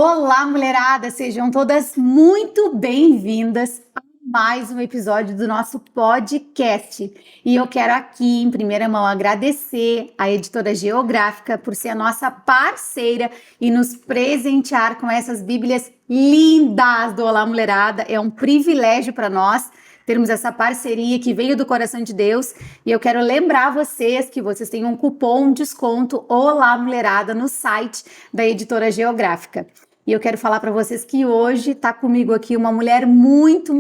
Olá, mulherada! Sejam todas muito bem-vindas a mais um episódio do nosso podcast. E eu quero aqui, em primeira mão, agradecer à Editora Geográfica por ser a nossa parceira e nos presentear com essas Bíblias lindas do Olá, mulherada. É um privilégio para nós termos essa parceria que veio do coração de Deus. E eu quero lembrar vocês que vocês têm um cupom de desconto Olá, mulherada no site da Editora Geográfica. E eu quero falar para vocês que hoje está comigo aqui uma mulher muito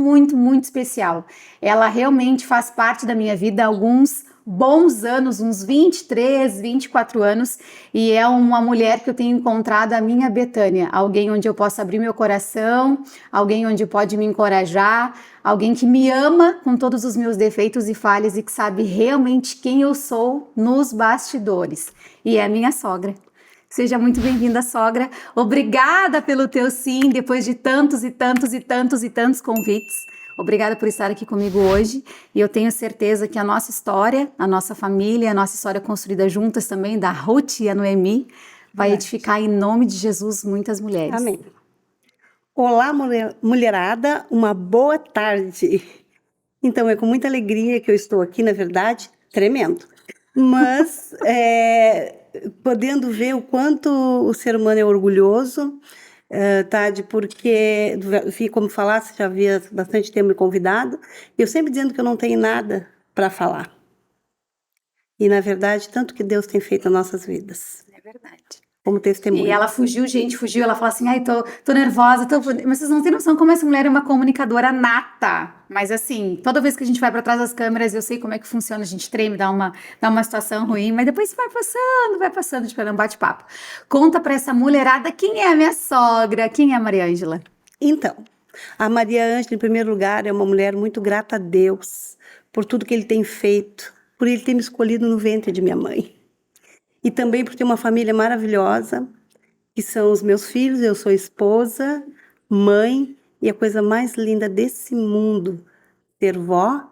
especial. Ela realmente faz parte da minha vida há alguns bons anos, uns 23, 24 anos, e é uma mulher que eu tenho encontrado a minha Betânia, alguém onde eu posso abrir meu coração, alguém onde pode me encorajar, alguém que me ama com todos os meus defeitos e falhas e que sabe realmente quem eu sou nos bastidores. E é a minha sogra. Seja muito bem-vinda, sogra. Obrigada pelo teu sim, depois de tantos convites. Obrigada por estar aqui comigo hoje. E eu tenho certeza que a nossa história, a nossa família, a nossa história construída juntas também, da Ruth e a Noemi, vai edificar em nome de Jesus muitas mulheres. Amém. Olá, mulherada, uma boa tarde. Então, é com muita alegria que eu estou aqui, na verdade, tremendo. Mas, podendo ver o quanto o ser humano é orgulhoso, Tade, porque, como falasse, já havia bastante tempo me convidado, eu sempre dizendo que eu não tenho nada para falar. E, na verdade, tanto que Deus tem feito nas nossas vidas. É verdade. Como testemunho. E ela fugiu, ela falou assim, ai, tô nervosa, mas vocês não têm noção como essa mulher é uma comunicadora nata. Mas assim, toda vez que a gente vai para trás das câmeras, eu sei como é que funciona, a gente treme, dá uma situação ruim, mas depois vai passando, tipo, é um bate-papo. Conta para essa mulherada quem é a minha sogra, quem é a Maria Ângela? Então, a Maria Ângela, em primeiro lugar, é uma mulher muito grata a Deus por tudo que Ele tem feito, por Ele ter me escolhido no ventre de minha mãe. E também por ter uma família maravilhosa, que são os meus filhos, eu sou esposa, mãe, e a coisa mais linda desse mundo, ter vó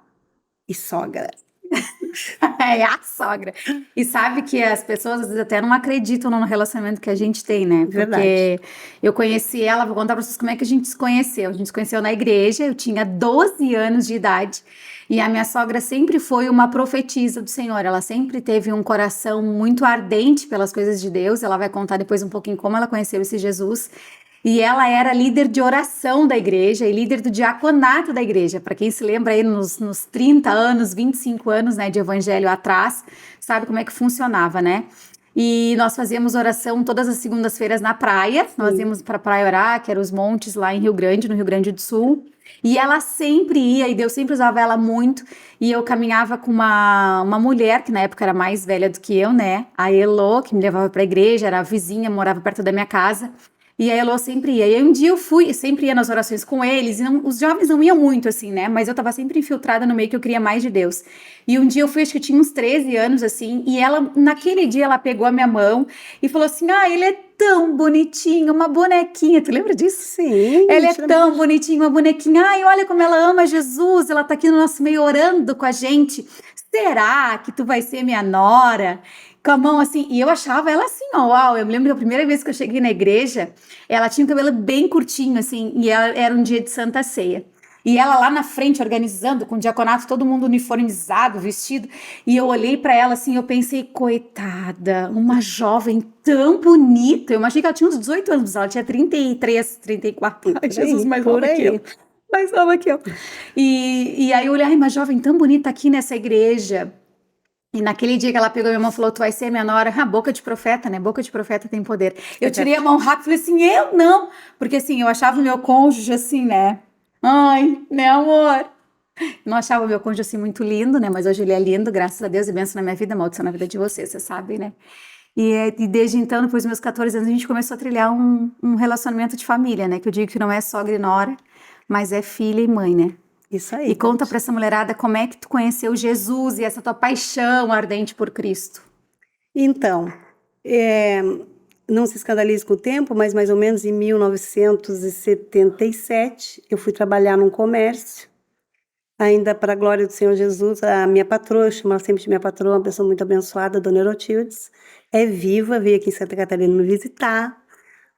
e sogra. É a sogra. E sabe que as pessoas às vezes até não acreditam no relacionamento que a gente tem, né? Porque Verdade. eu conheci ela, vou contar pra vocês como é que a gente se conheceu. A gente se conheceu na igreja, eu tinha 12 anos de idade. E a minha sogra sempre foi uma profetisa do Senhor. Ela sempre teve um coração muito ardente pelas coisas de Deus. Ela vai contar depois um pouquinho como ela conheceu esse Jesus. E ela era líder de oração da igreja e líder do diaconato da igreja. Para quem se lembra aí nos 30 anos, 25 anos, né, de evangelho atrás, sabe como é que funcionava, né? E nós fazíamos oração todas as segundas-feiras na praia. Sim. Nós íamos para a praia orar, que eram os montes lá em Rio Grande, no Rio Grande do Sul. E ela sempre ia, e Deus sempre usava ela muito. E eu caminhava com uma mulher, que na época era mais velha do que eu, né? A Elô, que me levava para a igreja, era a vizinha, morava perto da minha casa. E a Elô sempre ia. E aí um dia eu fui, sempre ia nas orações com eles, e os jovens não iam muito, assim, né? Mas eu tava sempre infiltrada no meio que eu queria mais de Deus. E um dia eu fui, acho que eu tinha uns 13 anos, assim, e ela, naquele dia, ela pegou a minha mão e falou assim, ele é tão bonitinho, uma bonequinha. Tu lembra disso? Sim. Ela é tão bonitinha, uma bonequinha. Olha como ela ama Jesus, ela tá aqui no nosso meio orando com a gente. Será que tu vai ser minha nora? Com a mão assim, e eu achava ela assim, uau, eu me lembro da primeira vez que eu cheguei na igreja, ela tinha o cabelo bem curtinho, assim, e era um dia de Santa Ceia. E ela lá na frente, organizando, com o diaconato, todo mundo uniformizado, vestido, e eu olhei pra ela assim, eu pensei, coitada, uma jovem tão bonita, eu achei que ela tinha uns 18 anos, ela tinha 33, 34, ai, Jesus, mais nova que eu. Mais nova que eu. E aí eu olhei, uma jovem tão bonita aqui nessa igreja. E naquele dia que ela pegou minha mão e falou, tu vai ser minha nora, boca de profeta, né? Boca de profeta tem poder. Eu tirei a mão rápido e falei assim, eu não. Porque assim, eu achava o meu cônjuge assim, né? Ai, né, amor? Não achava o meu cônjuge assim muito lindo, né? Mas hoje ele é lindo, graças a Deus, e benção na minha vida, maldição na vida de vocês, você sabe, né? E desde então, depois dos meus 14 anos, a gente começou a trilhar um relacionamento de família, né? Que eu digo que não é sogra e nora, mas é filha e mãe, né? Isso aí. E conta para essa mulherada como é que tu conheceu Jesus e essa tua paixão ardente por Cristo. Então, não se escandalize com o tempo, mas mais ou menos em 1977, eu fui trabalhar num comércio, ainda para a glória do Senhor Jesus. A minha patroa, eu chamo ela sempre de minha patroa, uma pessoa muito abençoada, Dona Erotildes, é viva, veio aqui em Santa Catarina me visitar.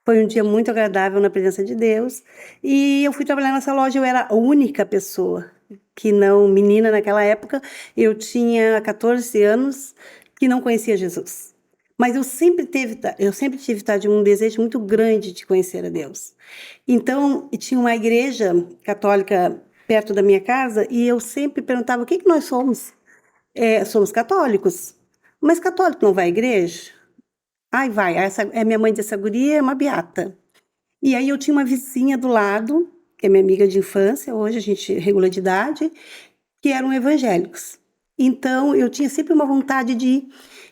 Foi um dia muito agradável na presença de Deus. E eu fui trabalhar nessa loja, eu era a única pessoa que não, menina naquela época, eu tinha 14 anos, que não conhecia Jesus. Mas eu sempre tive, Tade, um desejo muito grande de conhecer a Deus. Então, tinha uma igreja católica perto da minha casa e eu sempre perguntava: o que que nós somos? Somos católicos. Mas católico não vai à igreja? Ai, vai. Minha mãe disse: essa guria é uma beata. E aí eu tinha uma vizinha do lado, que é minha amiga de infância, hoje a gente regula de idade, que eram evangélicos. Então eu tinha sempre uma vontade de ir.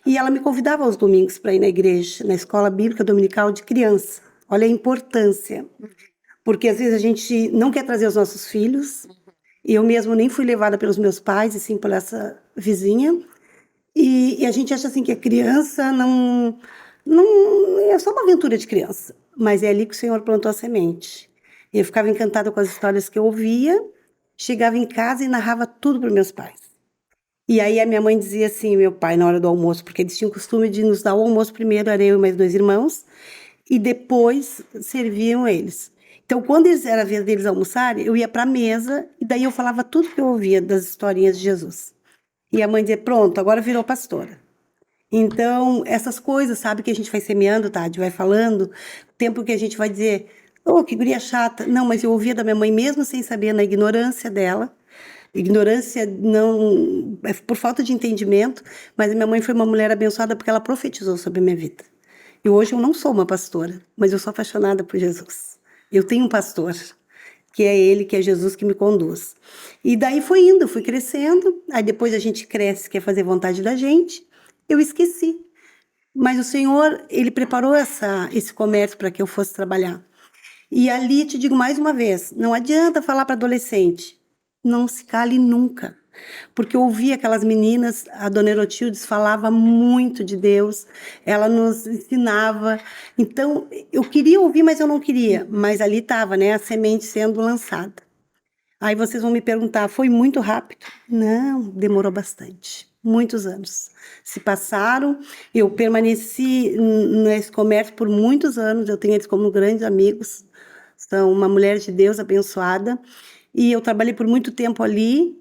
E ela me convidava aos domingos para ir na igreja, na escola bíblica dominical de criança. Olha a importância. Porque às vezes a gente não quer trazer os nossos filhos. Eu mesmo nem fui levada pelos meus pais, e sim por essa vizinha. E a gente acha assim que a criança não é só uma aventura de criança, mas é ali que o Senhor plantou a semente. Eu ficava encantada com as histórias que eu ouvia, chegava em casa e narrava tudo para meus pais. E aí a minha mãe dizia assim, meu pai, na hora do almoço, porque eles tinham o costume de nos dar o almoço primeiro, era eu e mais 2 irmãos, e depois serviam eles. Então, quando era a vez deles almoçarem, eu ia para a mesa e daí eu falava tudo que eu ouvia das historinhas de Jesus. E a mãe dizia: pronto, agora virou pastora. Então, essas coisas, sabe, que a gente vai semeando, Tade, vai falando, tempo que a gente vai dizer: oh, que guria chata. Não, mas eu ouvia da minha mãe mesmo sem saber, na ignorância dela. Ignorância não é por falta de entendimento, mas a minha mãe foi uma mulher abençoada porque ela profetizou sobre a minha vida. E hoje eu não sou uma pastora, mas eu sou apaixonada por Jesus. Eu tenho um pastor, que é ele, que é Jesus que me conduz. E daí foi indo, fui crescendo, aí depois a gente cresce, quer fazer vontade da gente, eu esqueci. Mas o Senhor, Ele preparou esse comércio para que eu fosse trabalhar. E ali te digo mais uma vez, não adianta falar para adolescente, não se cale nunca. Porque eu ouvia aquelas meninas, a dona Erotildes falava muito de Deus, ela nos ensinava. Então, eu queria ouvir, mas eu não queria. Mas ali estava, né, a semente sendo lançada. Aí vocês vão me perguntar, foi muito rápido? Não, demorou bastante. Muitos anos se passaram. Eu permaneci nesse comércio por muitos anos. Eu tenho eles como grandes amigos. São uma mulher de Deus abençoada. E eu trabalhei por muito tempo ali.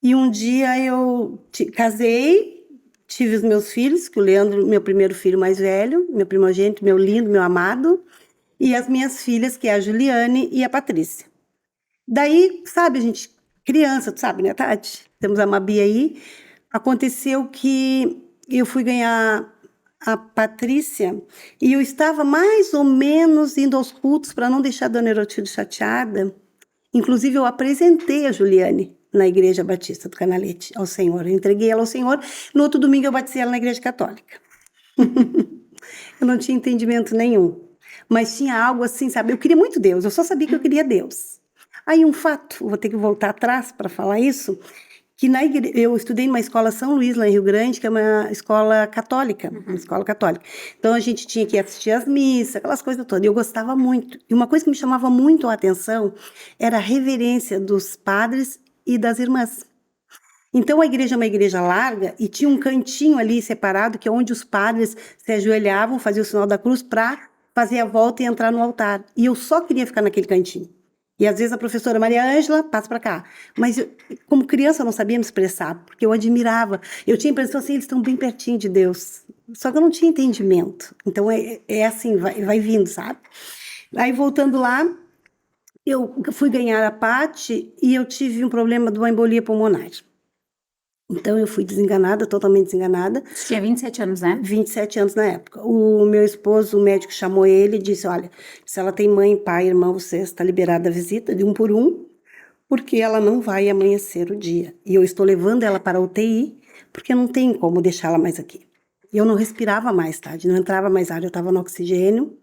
E um dia eu casei, tive os meus filhos, que o Leandro, meu primeiro filho mais velho, meu primogênito, meu lindo, meu amado, e as minhas filhas, que é a Juliane e a Patrícia. Daí, sabe, a gente, criança, tu sabe, né, Tati? Temos a Mabi aí. Aconteceu que eu fui ganhar a Patrícia e eu estava mais ou menos indo aos cultos para não deixar a dona Erotilde chateada. Inclusive, eu apresentei a Juliane na Igreja Batista do Canalete ao Senhor. Eu entreguei ela ao Senhor. No outro domingo, eu batizei ela na Igreja Católica. Eu não tinha entendimento nenhum. Mas tinha algo assim, sabe? Eu queria muito Deus. Eu só sabia que eu queria Deus. Aí um fato, vou ter que voltar atrás para falar isso, que eu estudei numa escola São Luís, lá em Rio Grande, que é uma escola católica, uma escola católica. Então a gente tinha que assistir às missas, aquelas coisas todas. E eu gostava muito. E uma coisa que me chamava muito a atenção era a reverência dos padres e das irmãs. Então a igreja é uma igreja larga e tinha um cantinho ali separado, que é onde os padres se ajoelhavam, faziam o sinal da cruz para fazer a volta e entrar no altar. E eu só queria ficar naquele cantinho. E às vezes a professora Maria Ângela, passa para cá. Mas como criança eu não sabia me expressar, porque eu admirava. Eu tinha a impressão assim, eles estão bem pertinho de Deus. Só que eu não tinha entendimento. Então é assim, vai vindo, sabe? Aí voltando lá, eu fui ganhar a Pati e eu tive um problema de uma embolia pulmonar. Então eu fui desenganada, totalmente desenganada. Você tinha 27 anos, né? 27 anos na época. O meu esposo, o médico, chamou ele e disse: olha, se ela tem mãe, pai, irmão, você está liberada a visita de um por um, porque ela não vai amanhecer o dia. E eu estou levando ela para a UTI, porque não tem como deixá-la mais aqui. E eu não respirava mais, tá? Não entrava mais ar, eu estava no oxigênio.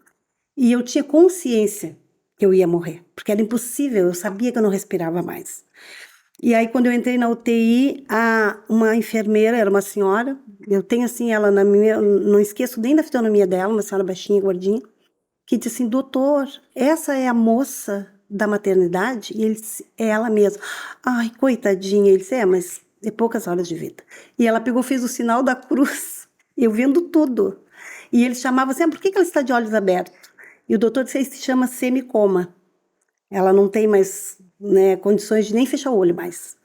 E eu tinha consciência que eu ia morrer, porque era impossível, eu sabia que eu não respirava mais. E aí, quando eu entrei na UTI, uma enfermeira, era uma senhora, eu tenho assim, ela na minha, não esqueço nem da fisionomia dela, uma senhora baixinha, gordinha, que disse assim: doutor, essa é a moça da maternidade? E ele disse: é ela mesma. Ai, coitadinha. Ele disse: mas é poucas horas de vida. E ela pegou, fez o sinal da cruz, eu vendo tudo. E ele chamava assim: por que ela está de olhos abertos? E o doutor disse, se chama semicoma. Ela não tem mais, né, condições de nem fechar o olho mais.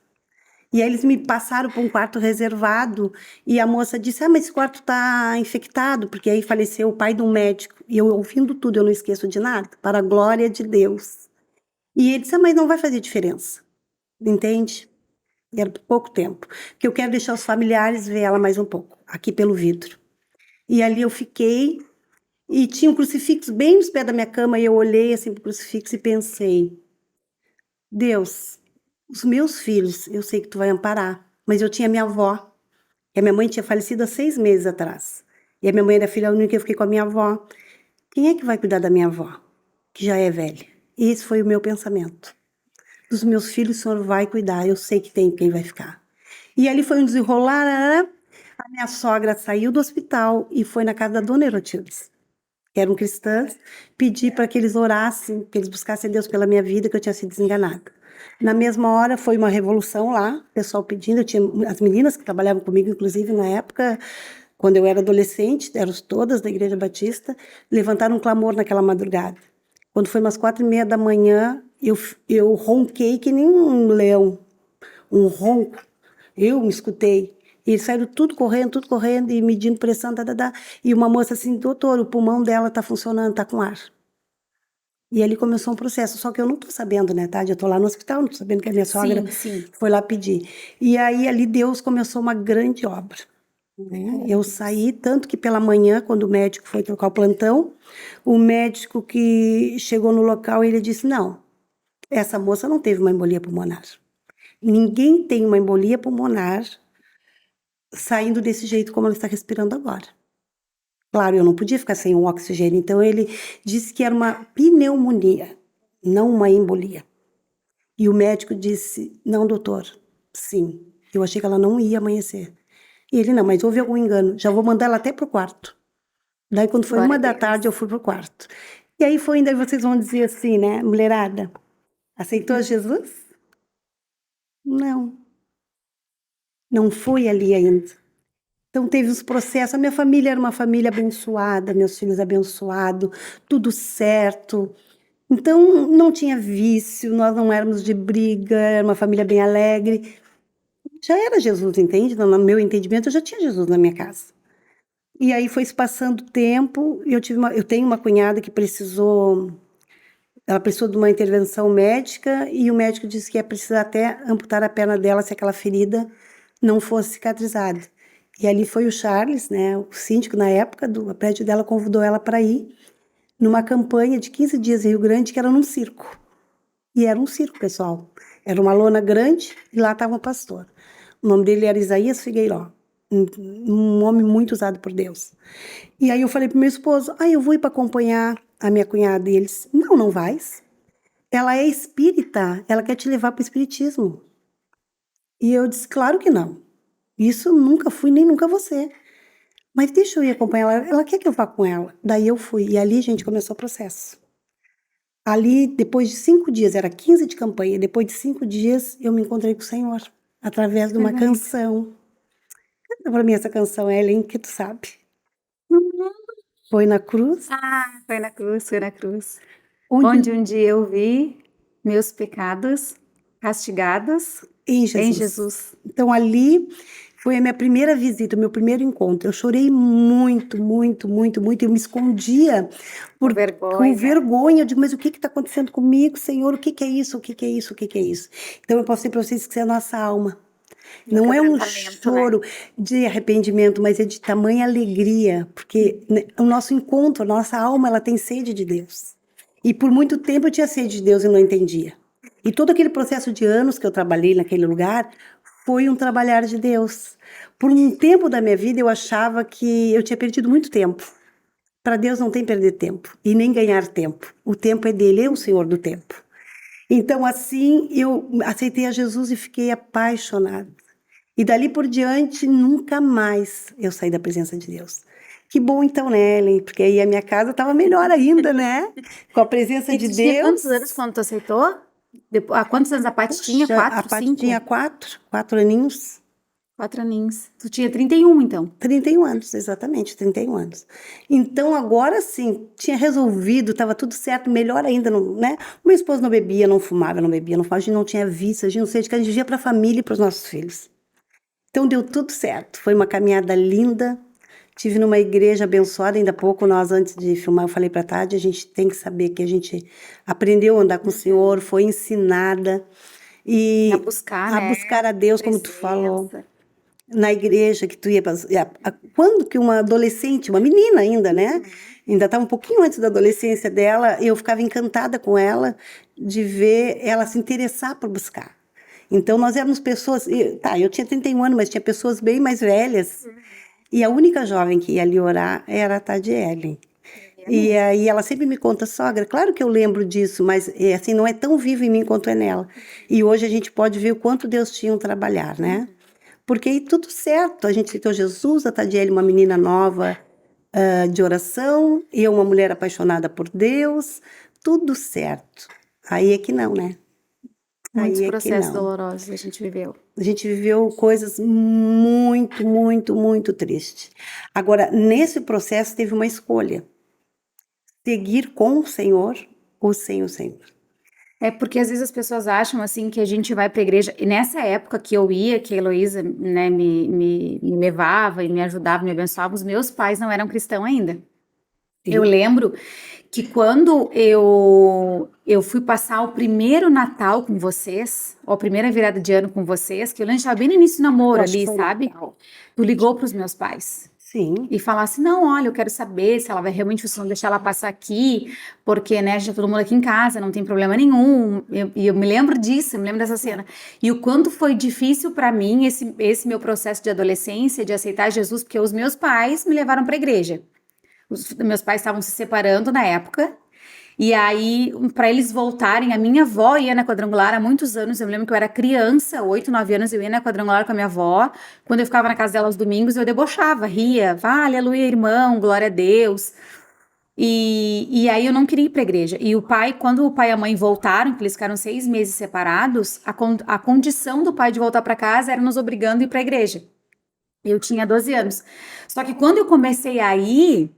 E aí eles me passaram para um quarto reservado e a moça disse, mas esse quarto está infectado, porque aí faleceu o pai de um médico. E eu ouvindo tudo, eu não esqueço de nada, para a glória de Deus. E ele disse, mas não vai fazer diferença, entende? E era pouco tempo, porque eu quero deixar os familiares ver ela mais um pouco, aqui pelo vidro. E ali eu fiquei, e tinha um crucifixo bem nos pés da minha cama, e eu olhei assim para o crucifixo e pensei, Deus, os meus filhos, eu sei que tu vai amparar, mas eu tinha minha avó, e a minha mãe tinha falecido há 6 meses atrás. E a minha mãe era filha única, eu fiquei com a minha avó. Quem é que vai cuidar da minha avó, que já é velha? E esse foi o meu pensamento. Dos meus filhos, o Senhor vai cuidar, eu sei que tem quem vai ficar. E ali foi um desenrolar, a minha sogra saiu do hospital e foi na casa da dona Herotildes, que eram cristãs, pedi para que eles orassem, que eles buscassem Deus pela minha vida, que eu tinha sido desenganada. Na mesma hora foi uma revolução lá, o pessoal pedindo, eu tinha as meninas que trabalhavam comigo, inclusive na época, quando eu era adolescente, eram todas da Igreja Batista, levantaram um clamor naquela madrugada. Quando foi umas 4:30 da manhã, eu ronquei que nem um leão, um ronco. Eu me escutei. E eles saíram tudo correndo e medindo pressão, E uma moça assim, doutor, o pulmão dela tá funcionando, tá com ar. E ali começou um processo, só que eu não tô sabendo, né, tá? Eu tô lá no hospital, não tô sabendo que a minha sogra Sim. foi lá pedir. E aí ali Deus começou uma grande obra, né? Eu saí, tanto que pela manhã, quando o médico foi trocar o plantão, o médico que chegou no local, ele disse, não, essa moça não teve uma embolia pulmonar. Ninguém tem uma embolia pulmonar saindo desse jeito como ela está respirando agora. Claro, eu não podia ficar sem um oxigênio, então ele disse que era uma pneumonia, não uma embolia. E o médico disse, não, doutor, sim. Eu achei que ela não ia amanhecer. E ele, não, mas houve algum engano, já vou mandar ela até pro quarto. Daí, quando foi Glória a 1 da tarde, eu Deus. fui pro quarto. E aí foi, daí vocês vão dizer assim, né, mulherada, aceitou Jesus? Não, não fui ali ainda. Então, teve os processos. A minha família era uma família abençoada, meus filhos abençoados, tudo certo. Então, não tinha vício, nós não éramos de briga, era uma família bem alegre. Já era Jesus, entende? No meu entendimento, eu já tinha Jesus na minha casa. E aí foi se passando o tempo, eu tenho uma cunhada que ela precisou de uma intervenção médica e o médico disse que ia precisar até amputar a perna dela se aquela ferida não fosse cicatrizada. E ali foi o Charles, né, o síndico na época do prédio dela, convidou ela para ir numa campanha de 15 dias em Rio Grande, que era num circo. E era um circo, pessoal. Era uma lona grande e lá estava um pastor. O nome dele era Isaías Figueiró, um homem muito usado por Deus. E aí eu falei pro meu esposo, eu vou ir para acompanhar a minha cunhada. E eles, não, não vais. Ela é espírita, ela quer te levar para o espiritismo. E eu disse, claro que não. Isso eu nunca fui, nem nunca vou ser. Mas deixa eu ir acompanhar ela. Ela quer que eu vá com ela. Daí eu fui. E ali, gente, começou o processo. Ali, depois de 5 dias, era 15 de campanha, depois de 5 dias, eu me encontrei com o Senhor, através de uma canção. Canta pra mim essa canção, Ellen, que tu sabe. Foi na cruz, Foi na cruz, foi na cruz. onde Onde um dia eu vi meus pecados castigados em em Jesus. Jesus. Então ali foi a minha primeira visita, o meu primeiro encontro. Eu chorei muito, muito, muito, muito. Eu me escondia Com com vergonha. vergonha. Eu digo, mas o que está acontecendo comigo, Senhor? O que que é isso? O que que é isso? O que que é isso? Então eu posso dizer para vocês que isso é a nossa alma. No Não é um quebrantamento, né? choro de arrependimento, mas é de tamanha alegria, porque né, o nosso encontro, a nossa alma, ela tem sede de Deus. E por muito tempo eu tinha sede de Deus e não entendia. E todo aquele processo de anos que eu trabalhei naquele lugar foi um trabalhar de Deus. Por um tempo da minha vida eu achava que eu tinha perdido muito tempo. Para Deus não tem perder tempo e nem ganhar tempo. O tempo é dele, é o Senhor do tempo. Então assim eu aceitei a Jesus e fiquei apaixonada. E dali por diante, nunca mais eu saí da presença de Deus. Que bom então, né, Ellen? Porque aí a minha casa estava melhor ainda, né? Com a presença E de tu tinha Deus. quantos anos quando tu aceitou? Há quantos anos a Paty tinha? Puxa, a 4, Paty 5? tinha quatro aninhos. 4 aninhos. Tu tinha 31, então. 31 anos, exatamente, 31 anos. Então, agora sim, tinha resolvido, estava tudo certo, melhor ainda, né? O meu esposo não bebia, não fumava, não bebia, não fumava, a gente não tinha vício, a gente não sei de que a gente vivia para a família e para os nossos filhos. Então, deu tudo certo. Foi uma caminhada linda. Tive numa igreja abençoada, ainda há pouco, nós, antes de filmar, eu falei para a Tati, a gente tem que saber que a gente aprendeu a andar com o Senhor, foi ensinada A e buscar, a né? buscar a Deus, como tu falou Presença. na igreja que tu ia quando que uma adolescente, uma menina ainda, né? Ainda estava um pouquinho antes da adolescência dela, eu ficava encantada com ela de ver ela se interessar por buscar. Então nós éramos pessoas, tá, eu tinha 31 anos, mas tinha pessoas bem mais velhas. E a única jovem que ia ali orar era a Tadiele. E aí ela sempre me conta, sogra, claro que eu lembro disso, mas assim, não é tão vivo em mim quanto é nela. E hoje a gente pode ver o quanto Deus tinha um trabalhar, né? Porque aí tudo certo, a gente aceitou Jesus, a Tadiele, uma menina nova, de oração, e eu, uma mulher apaixonada por Deus, tudo certo. Aí é que não, né? Muitos Aí é que processos não. dolorosos a gente viveu. A gente viveu coisas muito, muito, muito tristes. Agora, nesse processo teve uma escolha: seguir com o Senhor ou sem o Senhor. É porque às vezes as pessoas acham assim que a gente vai para a igreja. E nessa época que eu ia, que a Heloísa, né, me levava e me ajudava, me abençoava, os meus pais não eram cristãos ainda. Eu Sim. lembro que quando eu fui passar o primeiro Natal com vocês, ou a primeira virada de ano com vocês, que eu lembro que estava bem no início do Eu namoro acho que ali, foi sabe? Natal. Tu ligou para os meus pais Sim. e falasse, não, olha, eu quero saber se ela vai realmente, vocês vão deixar ela passar aqui, porque, né, já tá todo mundo aqui em casa, não tem problema nenhum. E eu me lembro disso, eu me lembro dessa cena. E o quanto foi difícil para mim esse meu processo de adolescência, de aceitar Jesus, porque os meus pais me levaram para a igreja. Os meus pais estavam se separando na época. E aí, para eles voltarem, a minha avó ia na quadrangular há muitos anos. Eu me lembro que eu era criança, 8, 9 anos, eu ia na quadrangular com a minha avó. Quando eu ficava na casa dela aos domingos, eu debochava, ria, aleluia, irmão, glória a Deus. E aí eu não queria ir para a igreja. E o pai, quando o pai e a mãe voltaram, que eles ficaram 6 meses separados, a condição do pai de voltar para casa era nos obrigando a ir para a igreja. Eu tinha 12 anos. Só que quando eu comecei a ir,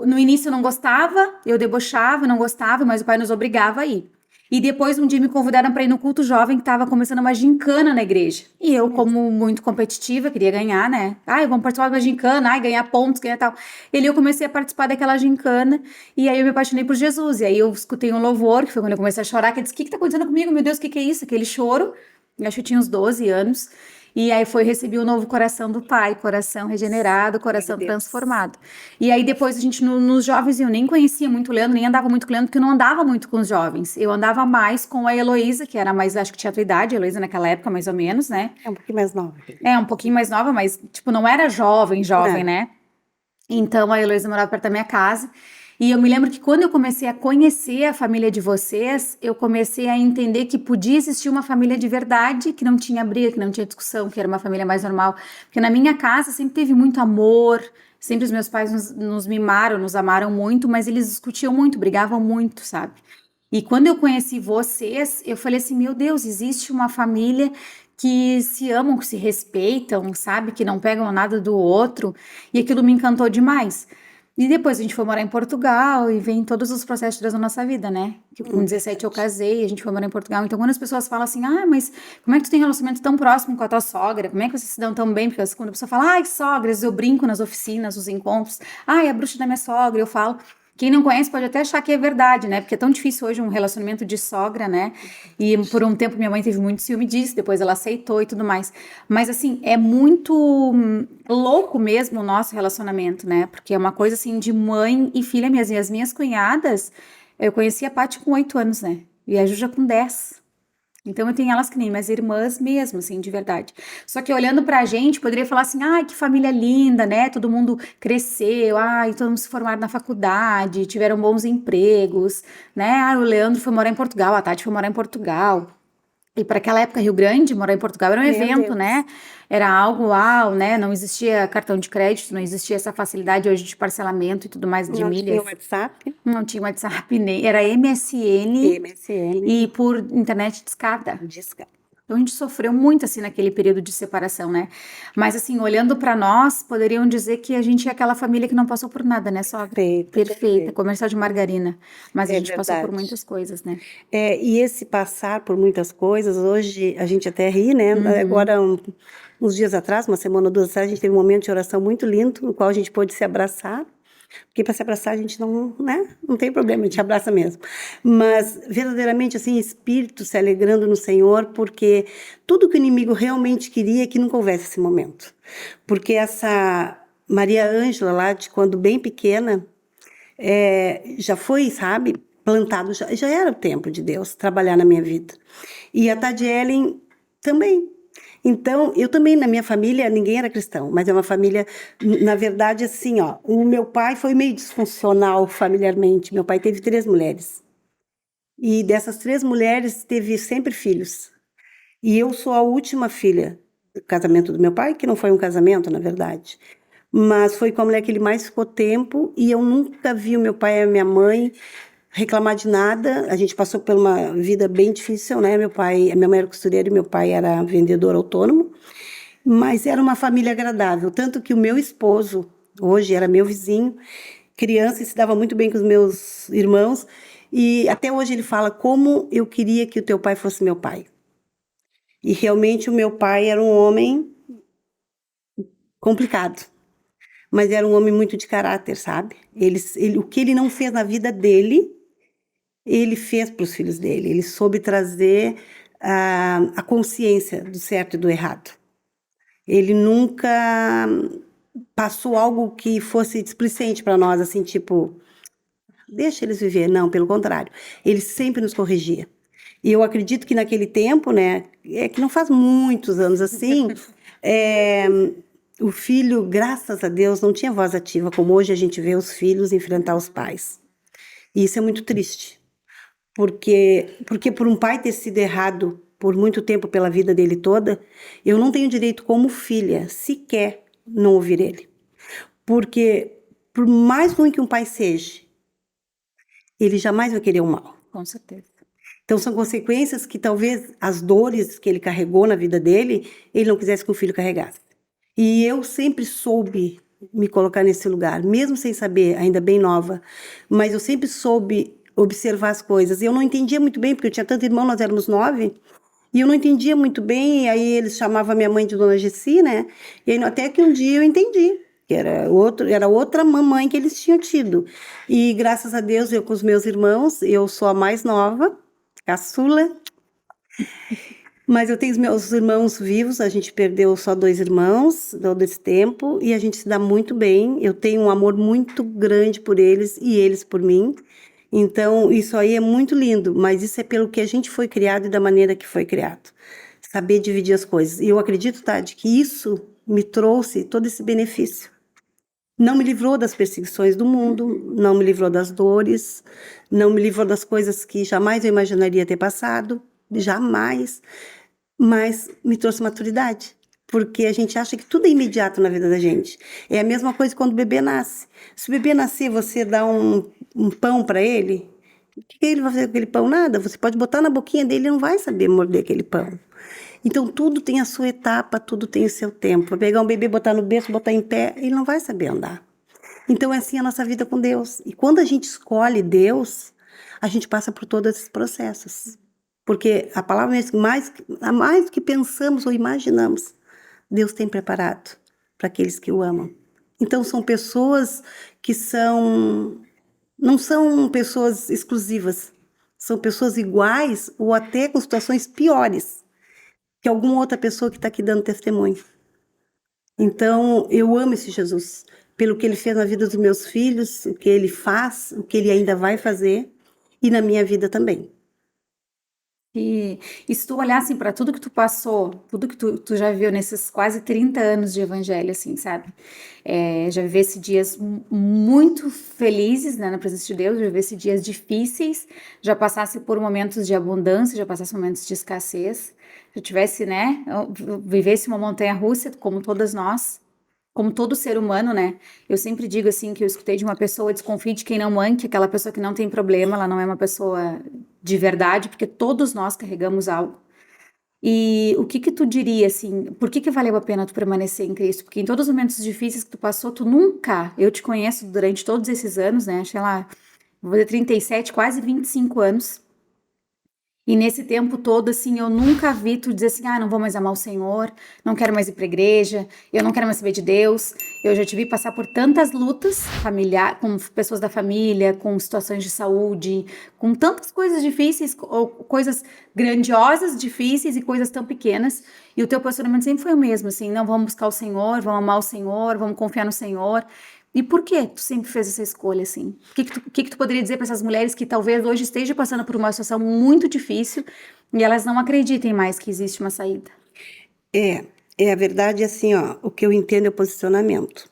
no início eu não gostava, eu debochava, não gostava, mas o pai nos obrigava a ir. E depois um dia me convidaram para ir no culto jovem que estava começando uma gincana na igreja. E eu, como muito competitiva, queria ganhar, né? Ai, vamos participar de uma gincana, ai, ganhar pontos, ganhar tal. E aí eu comecei a participar daquela gincana e aí eu me apaixonei por Jesus. E aí eu escutei um louvor, que foi quando eu comecei a chorar, que eu disse, o que que tá acontecendo comigo? Meu Deus, o que que é isso? Aquele choro. Eu acho que eu tinha uns 12 anos. E aí recebi o novo coração do pai, coração regenerado, coração transformado. E aí depois a gente, nos jovens, eu nem conhecia muito o Leandro, nem andava muito com o Leandro, porque eu não andava muito com os jovens. Eu andava mais com a Heloísa, que era mais, acho que tinha a tua idade, a Heloísa naquela época, mais ou menos, né? É um pouquinho mais nova. É, um pouquinho mais nova, mas, tipo, não era jovem, É. né? Então a Heloísa morava perto da minha casa. E eu me lembro que quando eu comecei a conhecer a família de vocês, eu comecei a entender que podia existir uma família de verdade, que não tinha briga, que não tinha discussão, que era uma família mais normal. Porque na minha casa sempre teve muito amor, sempre os meus pais nos mimaram, nos amaram muito, mas eles discutiam muito, brigavam muito, sabe? E quando eu conheci vocês, eu falei assim: meu Deus, existe uma família que se amam, que se respeitam, sabe? Que não pegam nada do outro. E aquilo me encantou demais. E depois a gente foi morar em Portugal e vem todos os processos de Deus na nossa vida, né? Que com 17 eu casei, a gente foi morar em Portugal. Então, quando as pessoas falam assim, ah, mas como é que tu tem um relacionamento tão próximo com a tua sogra? Como é que vocês se dão tão bem? Porque quando a pessoa fala, ai, sogras, eu brinco nas oficinas, nos encontros, ai, a bruxa da minha sogra, eu falo. Quem não conhece pode até achar que é verdade, né? Porque é tão difícil hoje um relacionamento de sogra, né? E por um tempo minha mãe teve muito ciúme disso, depois ela aceitou e tudo mais. Mas assim, é muito louco mesmo o nosso relacionamento, né? Porque é uma coisa assim de mãe e filha mesmo. E as minhas cunhadas, eu conheci a Paty com 8 anos, né? E a Juja com 10. Então eu tenho elas que nem minhas irmãs mesmo, assim, de verdade. Só que olhando pra gente, poderia falar assim, ai, que família linda, né? Todo mundo cresceu, ai, todo mundo se formaram na faculdade, tiveram bons empregos, né? Ah, o Leandro foi morar em Portugal, a Tati foi morar em Portugal. E para aquela época, Rio Grande, morar em Portugal era um Meu evento, Deus. né? Era algo uau, né? Não existia cartão de crédito, não existia essa facilidade hoje de parcelamento e tudo mais de Não tinha milhas. WhatsApp, Não tinha WhatsApp nem, era MSN MSN, e por internet discada. disca. Então a gente sofreu muito assim naquele período de separação, né? Mas assim, olhando para nós, poderiam dizer que a gente é aquela família que não passou por nada, né, sogra? Perfeito, Perfeita, perfeito. comercial de margarina. Mas a É gente passou por verdade. muitas coisas, né? E esse passar por muitas coisas, hoje a gente até ri, né? Uhum. Agora, uns dias atrás, uma semana ou duas atrás, a gente teve um momento de oração muito lindo, no qual a gente pôde se abraçar. Porque para se abraçar a gente não, né? Não tem problema, a gente abraça mesmo. Mas verdadeiramente assim, espírito se alegrando no Senhor, porque tudo que o inimigo realmente queria é que nunca houvesse esse momento. Porque essa Maria Ângela lá, de quando bem pequena, já foi, sabe, plantado, já era o tempo de Deus trabalhar na minha vida. E a Tadi Ellen também. Então, eu também, na minha família, ninguém era cristão, mas é uma família, na verdade, assim, ó, o meu pai foi meio disfuncional familiarmente. Meu pai teve 3 mulheres. E dessas 3 mulheres, teve sempre filhos. E eu sou a última filha do casamento do meu pai, que não foi um casamento, na verdade. Mas foi com a mulher que ele mais ficou tempo, e eu nunca vi o meu pai e a minha mãe reclamar de nada. A gente passou por uma vida bem difícil, né? A minha mãe era costureira e meu pai era vendedor autônomo, mas era uma família agradável, tanto que o meu esposo hoje era meu vizinho, criança e se dava muito bem com os meus irmãos, e até hoje ele fala como eu queria que o teu pai fosse meu pai. E realmente o meu pai era um homem complicado, mas era um homem muito de caráter, sabe? O que ele não fez na vida dele, ele fez para os filhos dele. Ele soube trazer a consciência do certo e do errado. Ele nunca passou algo que fosse displicente para nós, assim, tipo, deixa eles viver. Não, pelo contrário. Ele sempre nos corrigia. E eu acredito que naquele tempo, né, é que não faz muitos anos assim, é, o filho, graças a Deus, não tinha voz ativa, como hoje a gente vê os filhos enfrentar os pais. E isso é muito triste. Porque por um pai ter sido errado por muito tempo pela vida dele toda, eu não tenho direito como filha sequer não ouvir ele. Porque por mais ruim que um pai seja, ele jamais vai querer o mal. Com certeza. Então são consequências que talvez as dores que ele carregou na vida dele, ele não quisesse que o filho carregasse. E eu sempre soube me colocar nesse lugar, mesmo sem saber, ainda bem nova, mas eu sempre soube observar as coisas. E eu não entendia muito bem, porque eu tinha tanto irmão, nós éramos 9, e eu não entendia muito bem, e aí eles chamavam a minha mãe de Dona Gessi, né? E aí, até que um dia eu entendi, que era outra mamãe que eles tinham tido. E graças a Deus, eu com os meus irmãos, eu sou a mais nova, caçula, mas eu tenho os meus irmãos vivos, a gente perdeu só 2 irmãos todo esse tempo e a gente se dá muito bem. Eu tenho um amor muito grande por eles e eles por mim. Então, isso aí é muito lindo, mas isso é pelo que a gente foi criado e da maneira que foi criado. Saber dividir as coisas. E eu acredito, Tade, que isso me trouxe todo esse benefício. Não me livrou das perseguições do mundo, não me livrou das dores, não me livrou das coisas que jamais eu imaginaria ter passado, jamais, mas me trouxe maturidade, porque a gente acha que tudo é imediato na vida da gente. É a mesma coisa quando o bebê nasce. Se o bebê nascer, você dá um pão para ele, o que ele vai fazer com aquele pão? Nada. Você pode botar na boquinha dele, ele não vai saber morder aquele pão. Então, tudo tem a sua etapa, tudo tem o seu tempo. Pegar um bebê, botar no berço, botar em pé, ele não vai saber andar. Então, é assim a nossa vida com Deus. E quando a gente escolhe Deus, a gente passa por todos esses processos. Porque a palavra é mais do que pensamos ou imaginamos, Deus tem preparado para aqueles que o amam. Então, são pessoas que não são pessoas exclusivas, são pessoas iguais ou até com situações piores que alguma outra pessoa que está aqui dando testemunho. Então, eu amo esse Jesus, pelo que ele fez na vida dos meus filhos, o que ele faz, o que ele ainda vai fazer, e na minha vida também. E se tu olhar assim para tudo que tu passou, tudo que tu já viveu nesses quase 30 anos de evangelho, assim, sabe? Já vivesse dias muito felizes, né, na presença de Deus, já vivesse dias difíceis, já passasse por momentos de abundância, já passasse momentos de escassez, já tivesse, né, vivesse uma montanha-russa, como todas nós, como todo ser humano, né? Eu sempre digo assim que eu escutei de uma pessoa, desconfie de quem não manque, aquela pessoa que não tem problema, ela não é uma pessoa de verdade, porque todos nós carregamos algo. E o que que tu diria, assim, por que que valeu a pena tu permanecer em Cristo? Porque em todos os momentos difíceis que tu passou, tu nunca, eu te conheço durante todos esses anos, né? Sei lá, vou fazer 37, quase 25 anos. E nesse tempo todo, assim, eu nunca vi tu dizer assim, ah, não vou mais amar o Senhor, não quero mais ir pra igreja, eu não quero mais saber de Deus. Eu já te vi passar por tantas lutas familiar, com pessoas da família, com situações de saúde, com tantas coisas difíceis, ou coisas grandiosas, difíceis e coisas tão pequenas. E o teu posicionamento sempre foi o mesmo, assim, não, vamos buscar o Senhor, vamos amar o Senhor, vamos confiar no Senhor. E por que tu sempre fez essa escolha assim? O que que tu poderia dizer para essas mulheres que talvez hoje estejam passando por uma situação muito difícil e elas não acreditem mais que existe uma saída? É, é a verdade, assim, ó, o que eu entendo é o posicionamento.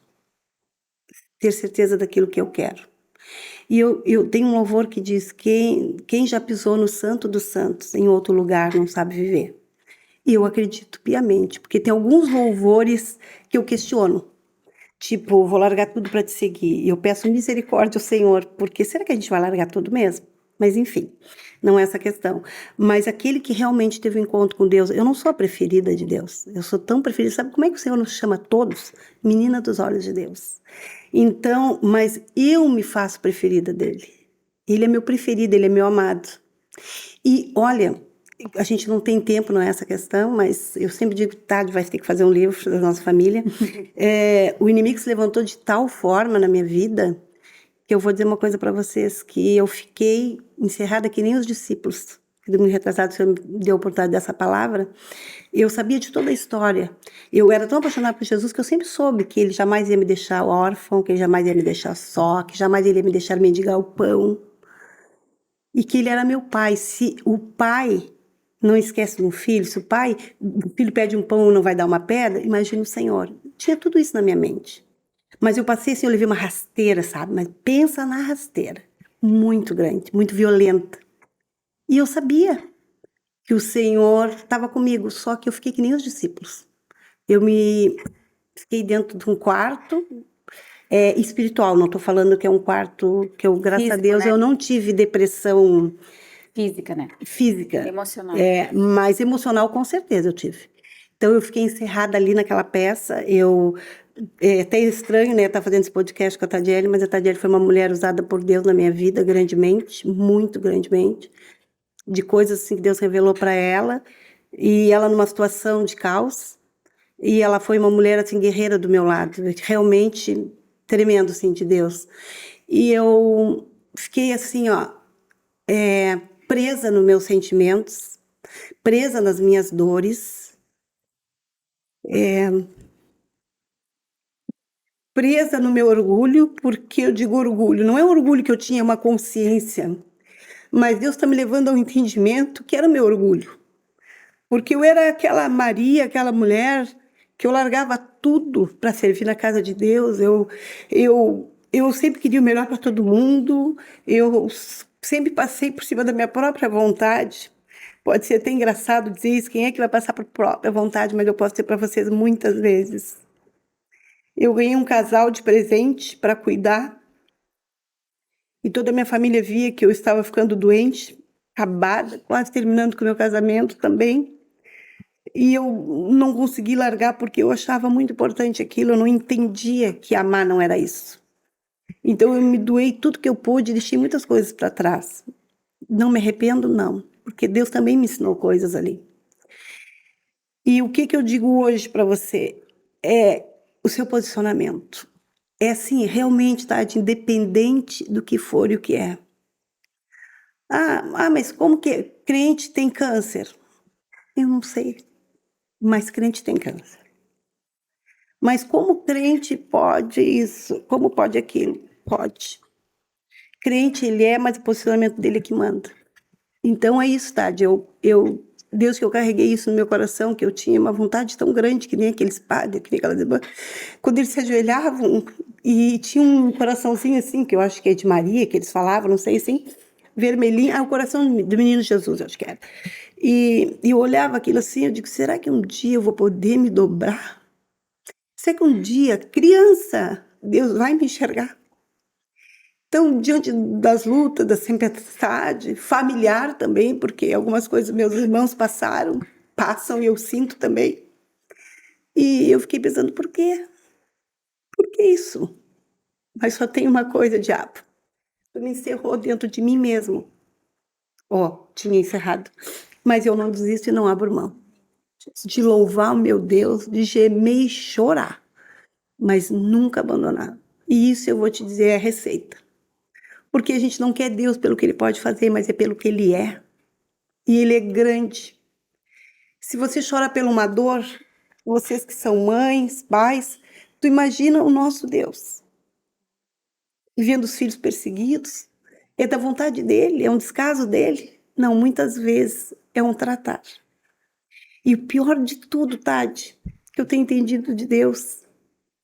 Ter certeza daquilo que eu quero. E eu tenho um louvor que diz: quem já pisou no Santo dos Santos em outro lugar não sabe viver. E eu acredito piamente, porque tem alguns louvores que eu questiono. Tipo, vou largar tudo para te seguir. E eu peço misericórdia ao Senhor, porque será que a gente vai largar tudo mesmo? Mas enfim, não é essa a questão. Mas aquele que realmente teve um encontro com Deus, eu não sou a preferida de Deus. Eu sou tão preferida. Sabe como é que o Senhor nos chama todos? Menina dos olhos de Deus. Então, mas eu me faço preferida dele. Ele é meu preferido, ele é meu amado. E olha, a gente não tem tempo, não é essa questão, mas eu sempre digo que tarde vai ter que fazer um livro da nossa família. O inimigo se levantou de tal forma na minha vida que eu vou dizer uma coisa para vocês, que eu fiquei encerrada que nem os discípulos. Domingo retrasado, o Senhor me deu a oportunidade dessa palavra. Eu sabia de toda a história. Eu era tão apaixonada por Jesus que eu sempre soube que ele jamais ia me deixar órfão, que ele jamais ia me deixar só, que jamais ele ia me deixar mendigar o pão. E que ele era meu pai. Se o pai não esquece do filho, se o filho pede um pão e não vai dar uma pedra, imagina o Senhor. Tinha tudo isso na minha mente. Mas eu passei assim, eu levei uma rasteira, sabe? Mas pensa na rasteira. Muito grande, muito violenta. E eu sabia que o Senhor estava comigo, só que eu fiquei que nem os discípulos. Eu me fiquei dentro de um quarto espiritual, não estou falando que é um quarto que eu, graças a Físico, Deus, né? eu não tive depressão Física, né? física, Emocional. mas emocional com certeza eu tive. Então eu fiquei encerrada ali naquela peça. É até estranho, né, estar fazendo esse podcast com a Tadiele, mas a Tadiele foi uma mulher usada por Deus na minha vida grandemente, muito grandemente, de coisas assim que Deus revelou para ela, e ela numa situação de caos, e ela foi uma mulher assim guerreira do meu lado, realmente tremendo assim de Deus. E eu fiquei assim, ó, presa nos meus sentimentos, presa nas minhas dores, presa no meu orgulho, porque eu digo orgulho, não é um orgulho que eu tinha uma consciência, mas Deus está me levando ao entendimento que era meu orgulho, porque eu era aquela Maria, aquela mulher que eu largava tudo para servir na casa de Deus, eu sempre queria o melhor para todo mundo, eu sempre passei por cima da minha própria vontade. Pode ser até engraçado dizer isso, quem é que vai passar por própria vontade, mas eu posso dizer para vocês muitas vezes. Eu ganhei um casal de presente para cuidar e toda a minha família via que eu estava ficando doente, acabada, quase terminando com o meu casamento também. E eu não consegui largar porque eu achava muito importante aquilo, eu não entendia que amar não era isso. Então eu me doei tudo que eu pude, deixei muitas coisas para trás. Não me arrependo, não, porque Deus também me ensinou coisas ali. E o que eu digo hoje para você é o seu posicionamento. É assim, realmente, tá? Independente do que for e o que é. Mas como que crente tem câncer? Eu não sei, mas crente tem câncer. Mas como crente pode isso? Como pode aquilo? Pode. Crente ele é, mas o posicionamento dele é que manda. Então é isso, Tade. Deus, que eu carreguei isso no meu coração, que eu tinha uma vontade tão grande, que nem aqueles padres, que nem aquelas irmãs, quando eles se ajoelhavam e tinha um coraçãozinho assim, que eu acho que é de Maria, que eles falavam, não sei assim, vermelhinho, o coração do menino Jesus, eu acho que era. E eu olhava aquilo assim, eu digo, será que um dia eu vou poder me dobrar? Será que um dia, criança, Deus vai me enxergar? Então, diante das lutas, da tempestade, familiar também, porque algumas coisas meus irmãos passaram, passam e eu sinto também. E eu fiquei pensando, por quê? Por que isso? Mas só tem uma coisa, diabo. Tu me encerrou dentro de mim mesmo. Ó, tinha encerrado. Mas eu não desisto e não abro mão. De louvar o meu Deus, de gemer e chorar. Mas nunca abandonar. E isso eu vou te dizer é a receita. Porque a gente não quer Deus pelo que Ele pode fazer, mas é pelo que Ele é. E Ele é grande. Se você chora por uma dor, vocês que são mães, pais, tu imagina o nosso Deus. E vendo os filhos perseguidos, é da vontade dele, é um descaso dele? Não, muitas vezes é um tratar. E o pior de tudo, Tade, que eu tenho entendido de Deus,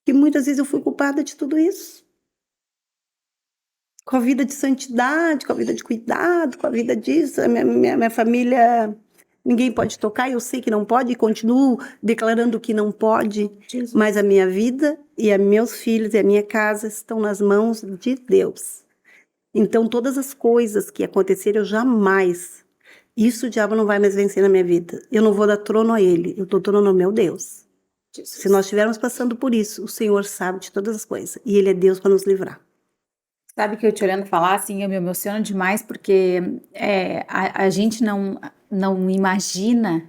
que muitas vezes eu fui culpada de tudo isso. Com a vida de santidade, com a vida de cuidado, com a vida disso, a minha família, ninguém pode tocar, eu sei que não pode, e continuo declarando que não pode, Jesus. mas a minha vida e a meus filhos e a minha casa estão nas mãos de Deus. Então, todas as coisas que aconteceram, eu jamais, isso o diabo não vai mais vencer na minha vida. Eu não vou dar trono a ele, eu dou trono ao meu Deus. Jesus. Se nós estivermos passando por isso, o Senhor sabe de todas as coisas, e Ele é Deus para nos livrar. Sabe que eu te olhando falar, assim, eu me emociono demais, porque a gente não imagina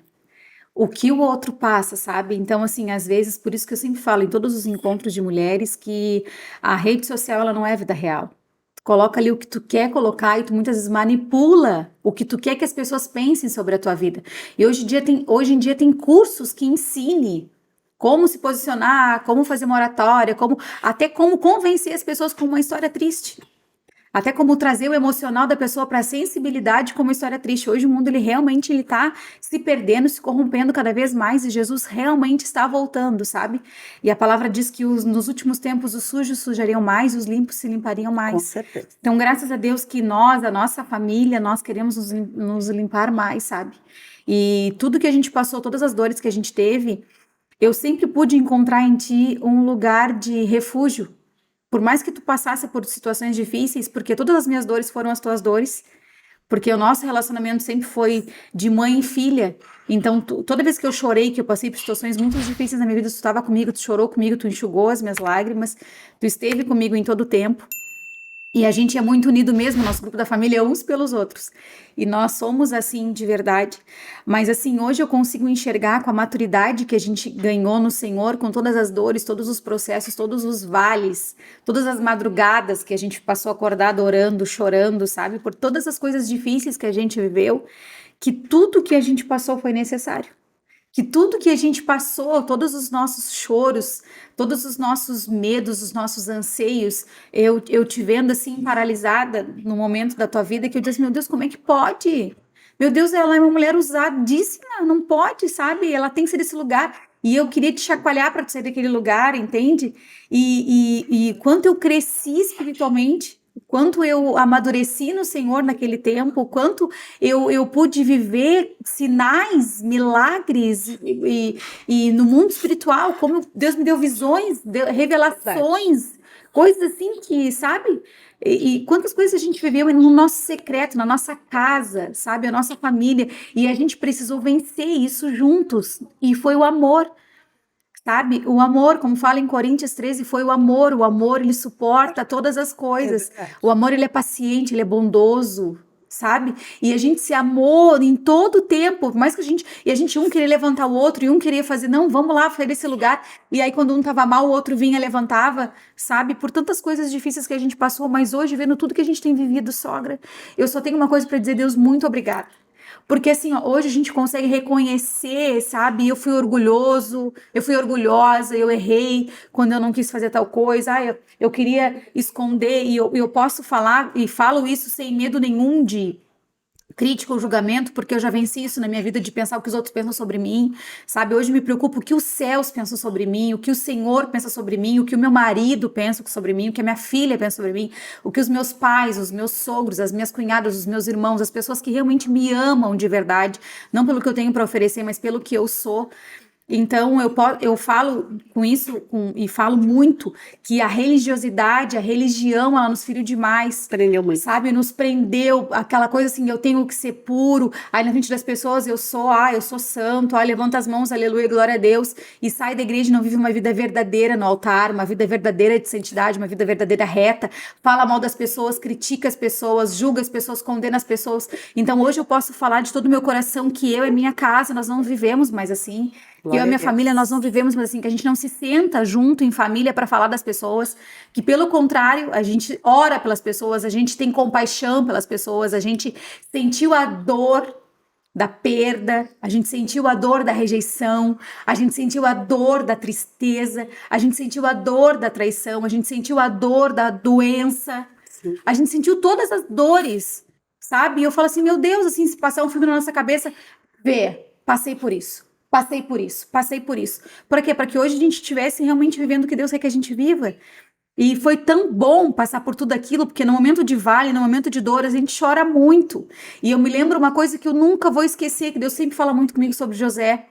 o que o outro passa, sabe? Então, assim, às vezes, por isso que eu sempre falo em todos os encontros de mulheres que a rede social, ela não é vida real. Tu coloca ali o que tu quer colocar e tu muitas vezes manipula o que tu quer que as pessoas pensem sobre a tua vida. E hoje em dia tem cursos que ensinem como se posicionar, como fazer uma oratória, até como convencer as pessoas com uma história triste. Até como trazer o emocional da pessoa para a sensibilidade com uma história triste. Hoje o mundo ele realmente está se perdendo, se corrompendo cada vez mais e Jesus realmente está voltando, sabe? E a palavra diz que nos últimos tempos os sujos sujariam mais, os limpos se limpariam Com mais. certeza. Então, graças a Deus que nós, a nossa família, nós queremos nos limpar mais, sabe? E tudo que a gente passou, todas as dores que a gente teve, eu sempre pude encontrar em ti um lugar de refúgio. Por mais que tu passasse por situações difíceis, porque todas as minhas dores foram as tuas dores, porque o nosso relacionamento sempre foi de mãe e filha. Então, toda vez que eu chorei, que eu passei por situações muito difíceis na minha vida, tu estava comigo, tu chorou comigo, tu enxugou as minhas lágrimas, tu esteve comigo em todo o tempo. E a gente é muito unido mesmo, nosso grupo da família é uns pelos outros. E nós somos assim de verdade. Mas assim, hoje eu consigo enxergar com a maturidade que a gente ganhou no Senhor, com todas as dores, todos os processos, todos os vales, todas as madrugadas que a gente passou acordado orando, chorando, sabe? Por todas as coisas difíceis que a gente viveu, que tudo que a gente passou foi necessário. Que tudo que a gente passou, todos os nossos choros, todos os nossos medos, os nossos anseios, eu te vendo assim paralisada no momento da tua vida que eu disse, meu Deus, como é que pode? Meu Deus, ela é uma mulher usadíssima, não pode, sabe? Ela tem que ser desse lugar. E eu queria te chacoalhar para sair daquele lugar, entende? E quanto eu cresci espiritualmente, quanto eu amadureci no Senhor naquele tempo, o quanto eu pude viver sinais, milagres e no mundo espiritual, como Deus me deu visões, revelações, coisas assim que, sabe? E quantas coisas a gente viveu no nosso secreto, na nossa casa, sabe? A nossa família. E a gente precisou vencer isso juntos. E foi o amor. Sabe, o amor, como fala em Coríntios 13, foi o amor, ele suporta todas as coisas. O amor, ele é paciente, ele é bondoso, sabe? E a gente se amou em todo o tempo, por mais que a gente um queria levantar o outro e um queria fazer, não, vamos lá, foi desse lugar. E aí quando um tava mal, o outro vinha, levantava, sabe? Por tantas coisas difíceis que a gente passou, mas hoje vendo tudo que a gente tem vivido, sogra, eu só tenho uma coisa para dizer, Deus, muito obrigada. Porque assim, ó, hoje a gente consegue reconhecer, sabe? Eu fui orgulhoso, eu fui orgulhosa, eu errei quando eu não quis fazer tal coisa, eu queria esconder e eu posso falar e falo isso sem medo nenhum de crítica ou julgamento, porque eu já venci isso na minha vida de pensar o que os outros pensam sobre mim, sabe? Hoje me preocupo o que os céus pensam sobre mim, o que o Senhor pensa sobre mim, o que o meu marido pensa sobre mim, o que a minha filha pensa sobre mim, o que os meus pais, os meus sogros, as minhas cunhadas, os meus irmãos, as pessoas que realmente me amam de verdade, não pelo que eu tenho para oferecer, mas pelo que eu sou. Então, eu falo com isso e falo muito que a religiosidade, a religião, ela nos feriu demais. Aprendeu muito. Sabe, nos prendeu, aquela coisa assim, eu tenho que ser puro, aí na frente das pessoas eu sou santo, levanta as mãos, aleluia, glória a Deus, e sai da igreja e não vive uma vida verdadeira no altar, uma vida verdadeira de santidade, uma vida verdadeira reta, fala mal das pessoas, critica as pessoas, julga as pessoas, condena as pessoas. Então hoje eu posso falar de todo o meu coração que eu e minha casa, nós não vivemos mais assim. Que eu e a minha família, nós não vivemos mais assim, que a gente não se senta junto em família para falar das pessoas, que pelo contrário, a gente ora pelas pessoas, a gente tem compaixão pelas pessoas, a gente sentiu a dor da perda, a gente sentiu a dor da rejeição, a gente sentiu a dor da tristeza, a gente sentiu a dor da traição, a gente sentiu a dor da doença, Sim. a gente sentiu todas as dores, sabe? E eu falo assim, meu Deus, assim, se passar um filme na nossa cabeça, passei por isso. Passei por isso, passei por isso. Para quê? Para que hoje a gente estivesse realmente vivendo o que Deus quer que a gente viva. E foi tão bom passar por tudo aquilo, porque no momento de vale, no momento de dor, a gente chora muito. E eu me lembro uma coisa que eu nunca vou esquecer, que Deus sempre fala muito comigo sobre José.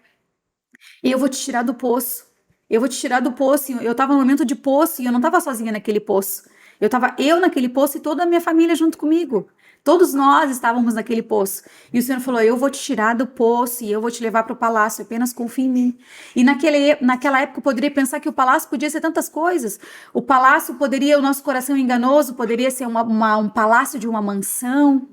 Eu vou te tirar do poço. Eu vou te tirar do poço. Eu estava no momento de poço e eu não estava sozinha naquele poço. Eu naquele poço e toda a minha família junto comigo. Todos nós estávamos naquele poço. E o Senhor falou: eu vou te tirar do poço e eu vou te levar para o palácio, apenas confia em mim. E naquela época eu poderia pensar que o palácio podia ser tantas coisas. O palácio poderia, o nosso coração enganoso, poderia ser um palácio de uma mansão.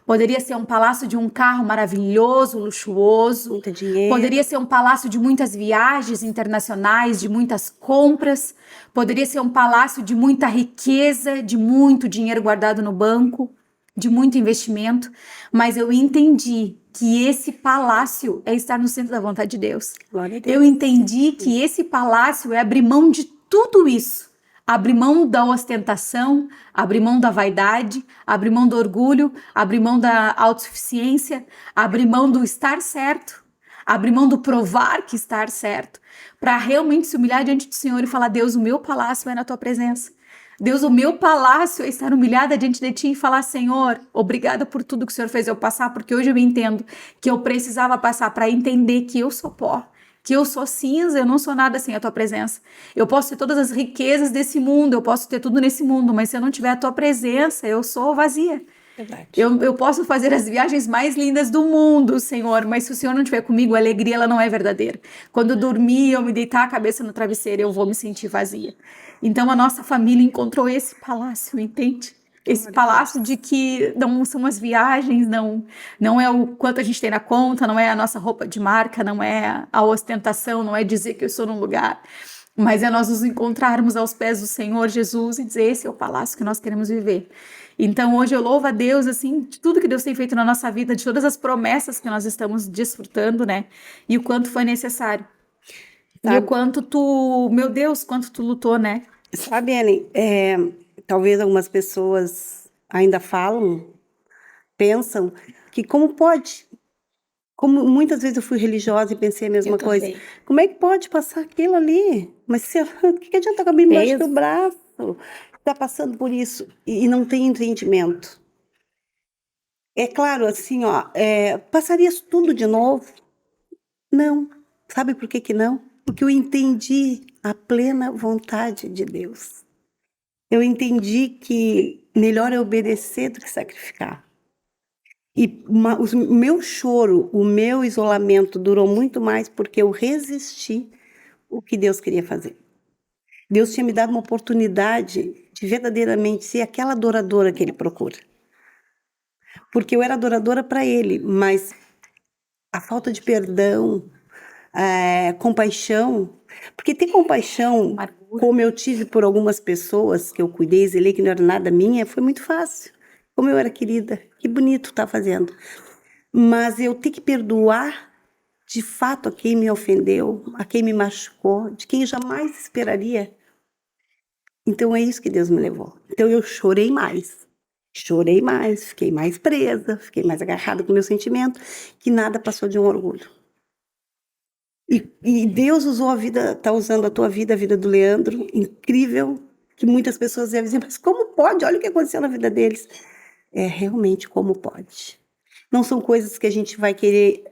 Poderia ser um palácio de um carro maravilhoso, luxuoso. Muito dinheiro. Poderia ser um palácio de muitas viagens internacionais, de muitas compras. Poderia ser um palácio de muita riqueza, de muito dinheiro guardado no banco, de muito investimento. Mas eu entendi que esse palácio é estar no centro da vontade de Deus. Glória a Deus. Eu entendi que esse palácio é abrir mão de tudo isso. Abrir mão da ostentação, abrir mão da vaidade, abrir mão do orgulho, abrir mão da autossuficiência, abrir mão do estar certo, abrir mão do provar que estar certo, para realmente se humilhar diante do Senhor e falar: Deus, o meu palácio é na tua presença. Deus, o meu palácio é estar humilhada diante de ti e falar: Senhor, obrigada por tudo que o Senhor fez eu passar, porque hoje eu entendo que eu precisava passar para entender que eu sou pó, que eu sou cinza, eu não sou nada sem a tua presença. Eu posso ter todas as riquezas desse mundo, eu posso ter tudo nesse mundo, mas se eu não tiver a tua presença, eu sou vazia. Verdade. Eu posso fazer as viagens mais lindas do mundo, Senhor, mas se o Senhor não estiver comigo, a alegria ela não é verdadeira. Quando eu dormir, eu me deitar a cabeça no travesseiro, eu vou me sentir vazia. Então a nossa família encontrou esse palácio, entende? Esse palácio de que não são as viagens, não é o quanto a gente tem na conta, não é a nossa roupa de marca, não é a ostentação, não é dizer que eu estou num lugar, mas é nós nos encontrarmos aos pés do Senhor Jesus e dizer: esse é o palácio que nós queremos viver. Então hoje eu louvo a Deus, assim, de tudo que Deus tem feito na nossa vida, de todas as promessas que nós estamos desfrutando, né? E o quanto foi necessário. E o quanto meu Deus, quanto tu lutou, né? Sabe, Ellen, talvez algumas pessoas ainda pensam que como pode? Como muitas vezes eu fui religiosa e pensei a mesma coisa. Também. Como é que pode passar aquilo ali? Mas o que adianta caber embaixo do braço? Está passando por isso e não tem entendimento. É claro, assim, passaria tudo de novo? Não. Sabe por que não? Porque eu entendi a plena vontade de Deus. Eu entendi que melhor é obedecer do que sacrificar. E o meu choro, o meu isolamento durou muito mais porque eu resisti o que Deus queria fazer. Deus tinha me dado uma oportunidade de verdadeiramente ser aquela adoradora que Ele procura. Porque eu era adoradora para Ele, mas a falta de perdão, compaixão, porque ter compaixão, como eu tive por algumas pessoas que eu cuidei, zelei, que não era nada minha, foi muito fácil. Como eu era querida, que bonito tá fazendo. Mas eu ter que perdoar, de fato, a quem me ofendeu, a quem me machucou, de quem eu jamais esperaria. Então é isso que Deus me levou. Então eu chorei mais, fiquei mais presa, fiquei mais agarrada com o meu sentimento, que nada passou de um orgulho. E Deus usou tá usando a tua vida, a vida do Leandro, incrível, que muitas pessoas devem dizer: mas como pode? Olha o que aconteceu na vida deles. É realmente como pode. Não são coisas que a gente vai querer,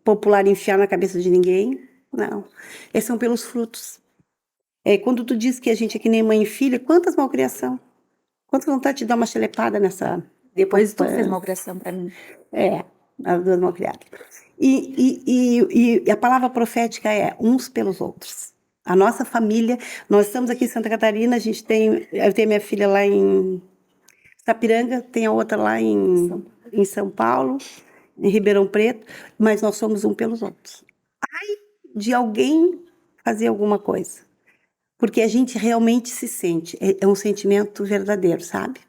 popular enfiar na cabeça de ninguém. Não. São pelos frutos. Quando tu diz que a gente é que nem mãe e filha, quantas malcriação? Quantas vontade de dar uma chelepada nessa... Depois tu fez malcriação para mim. As duas malcriadas. E a palavra profética é uns pelos outros. A nossa família, nós estamos aqui em Santa Catarina, eu tenho minha filha lá em Sapiranga, tem a outra lá em São Paulo, em Ribeirão Preto, mas nós somos um pelos outros. De alguém fazer alguma coisa. Porque a gente realmente se sente, é um sentimento verdadeiro, sabe?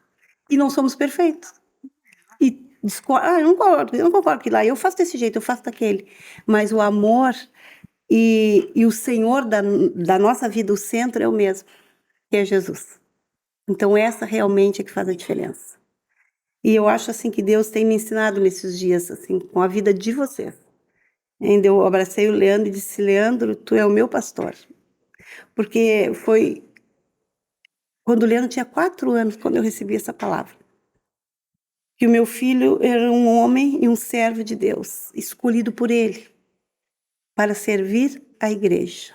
E não somos perfeitos. E eu não concordo que lá eu faço desse jeito, eu faço daquele. Mas o amor e o Senhor da nossa vida, o centro é o mesmo, que é Jesus. Então essa realmente é que faz a diferença. E eu acho assim que Deus tem me ensinado nesses dias, assim, com a vida de vocês. Ainda eu abracei o Leandro e disse: Leandro, tu é o meu pastor. Porque foi quando o Leandro tinha 4 anos, quando eu recebi essa palavra. Que o meu filho era um homem e um servo de Deus, escolhido por ele para servir a igreja.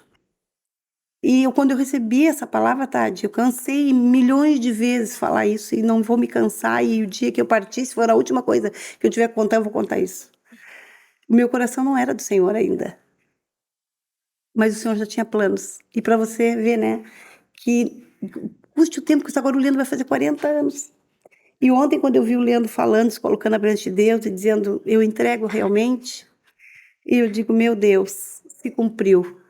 E quando eu recebi essa palavra, Tade, eu cansei milhões de vezes falar isso e não vou me cansar. E o dia que eu partir, se for a última coisa que eu tiver que contar, eu vou contar isso. O meu coração não era do Senhor ainda, mas o Senhor já tinha planos. E para você ver, né, que custe o tempo que agora o Leandro vai fazer 40 anos. E ontem, quando eu vi o Leandro falando, se colocando na presença de Deus e dizendo, eu entrego realmente, eu digo, meu Deus, se cumpriu,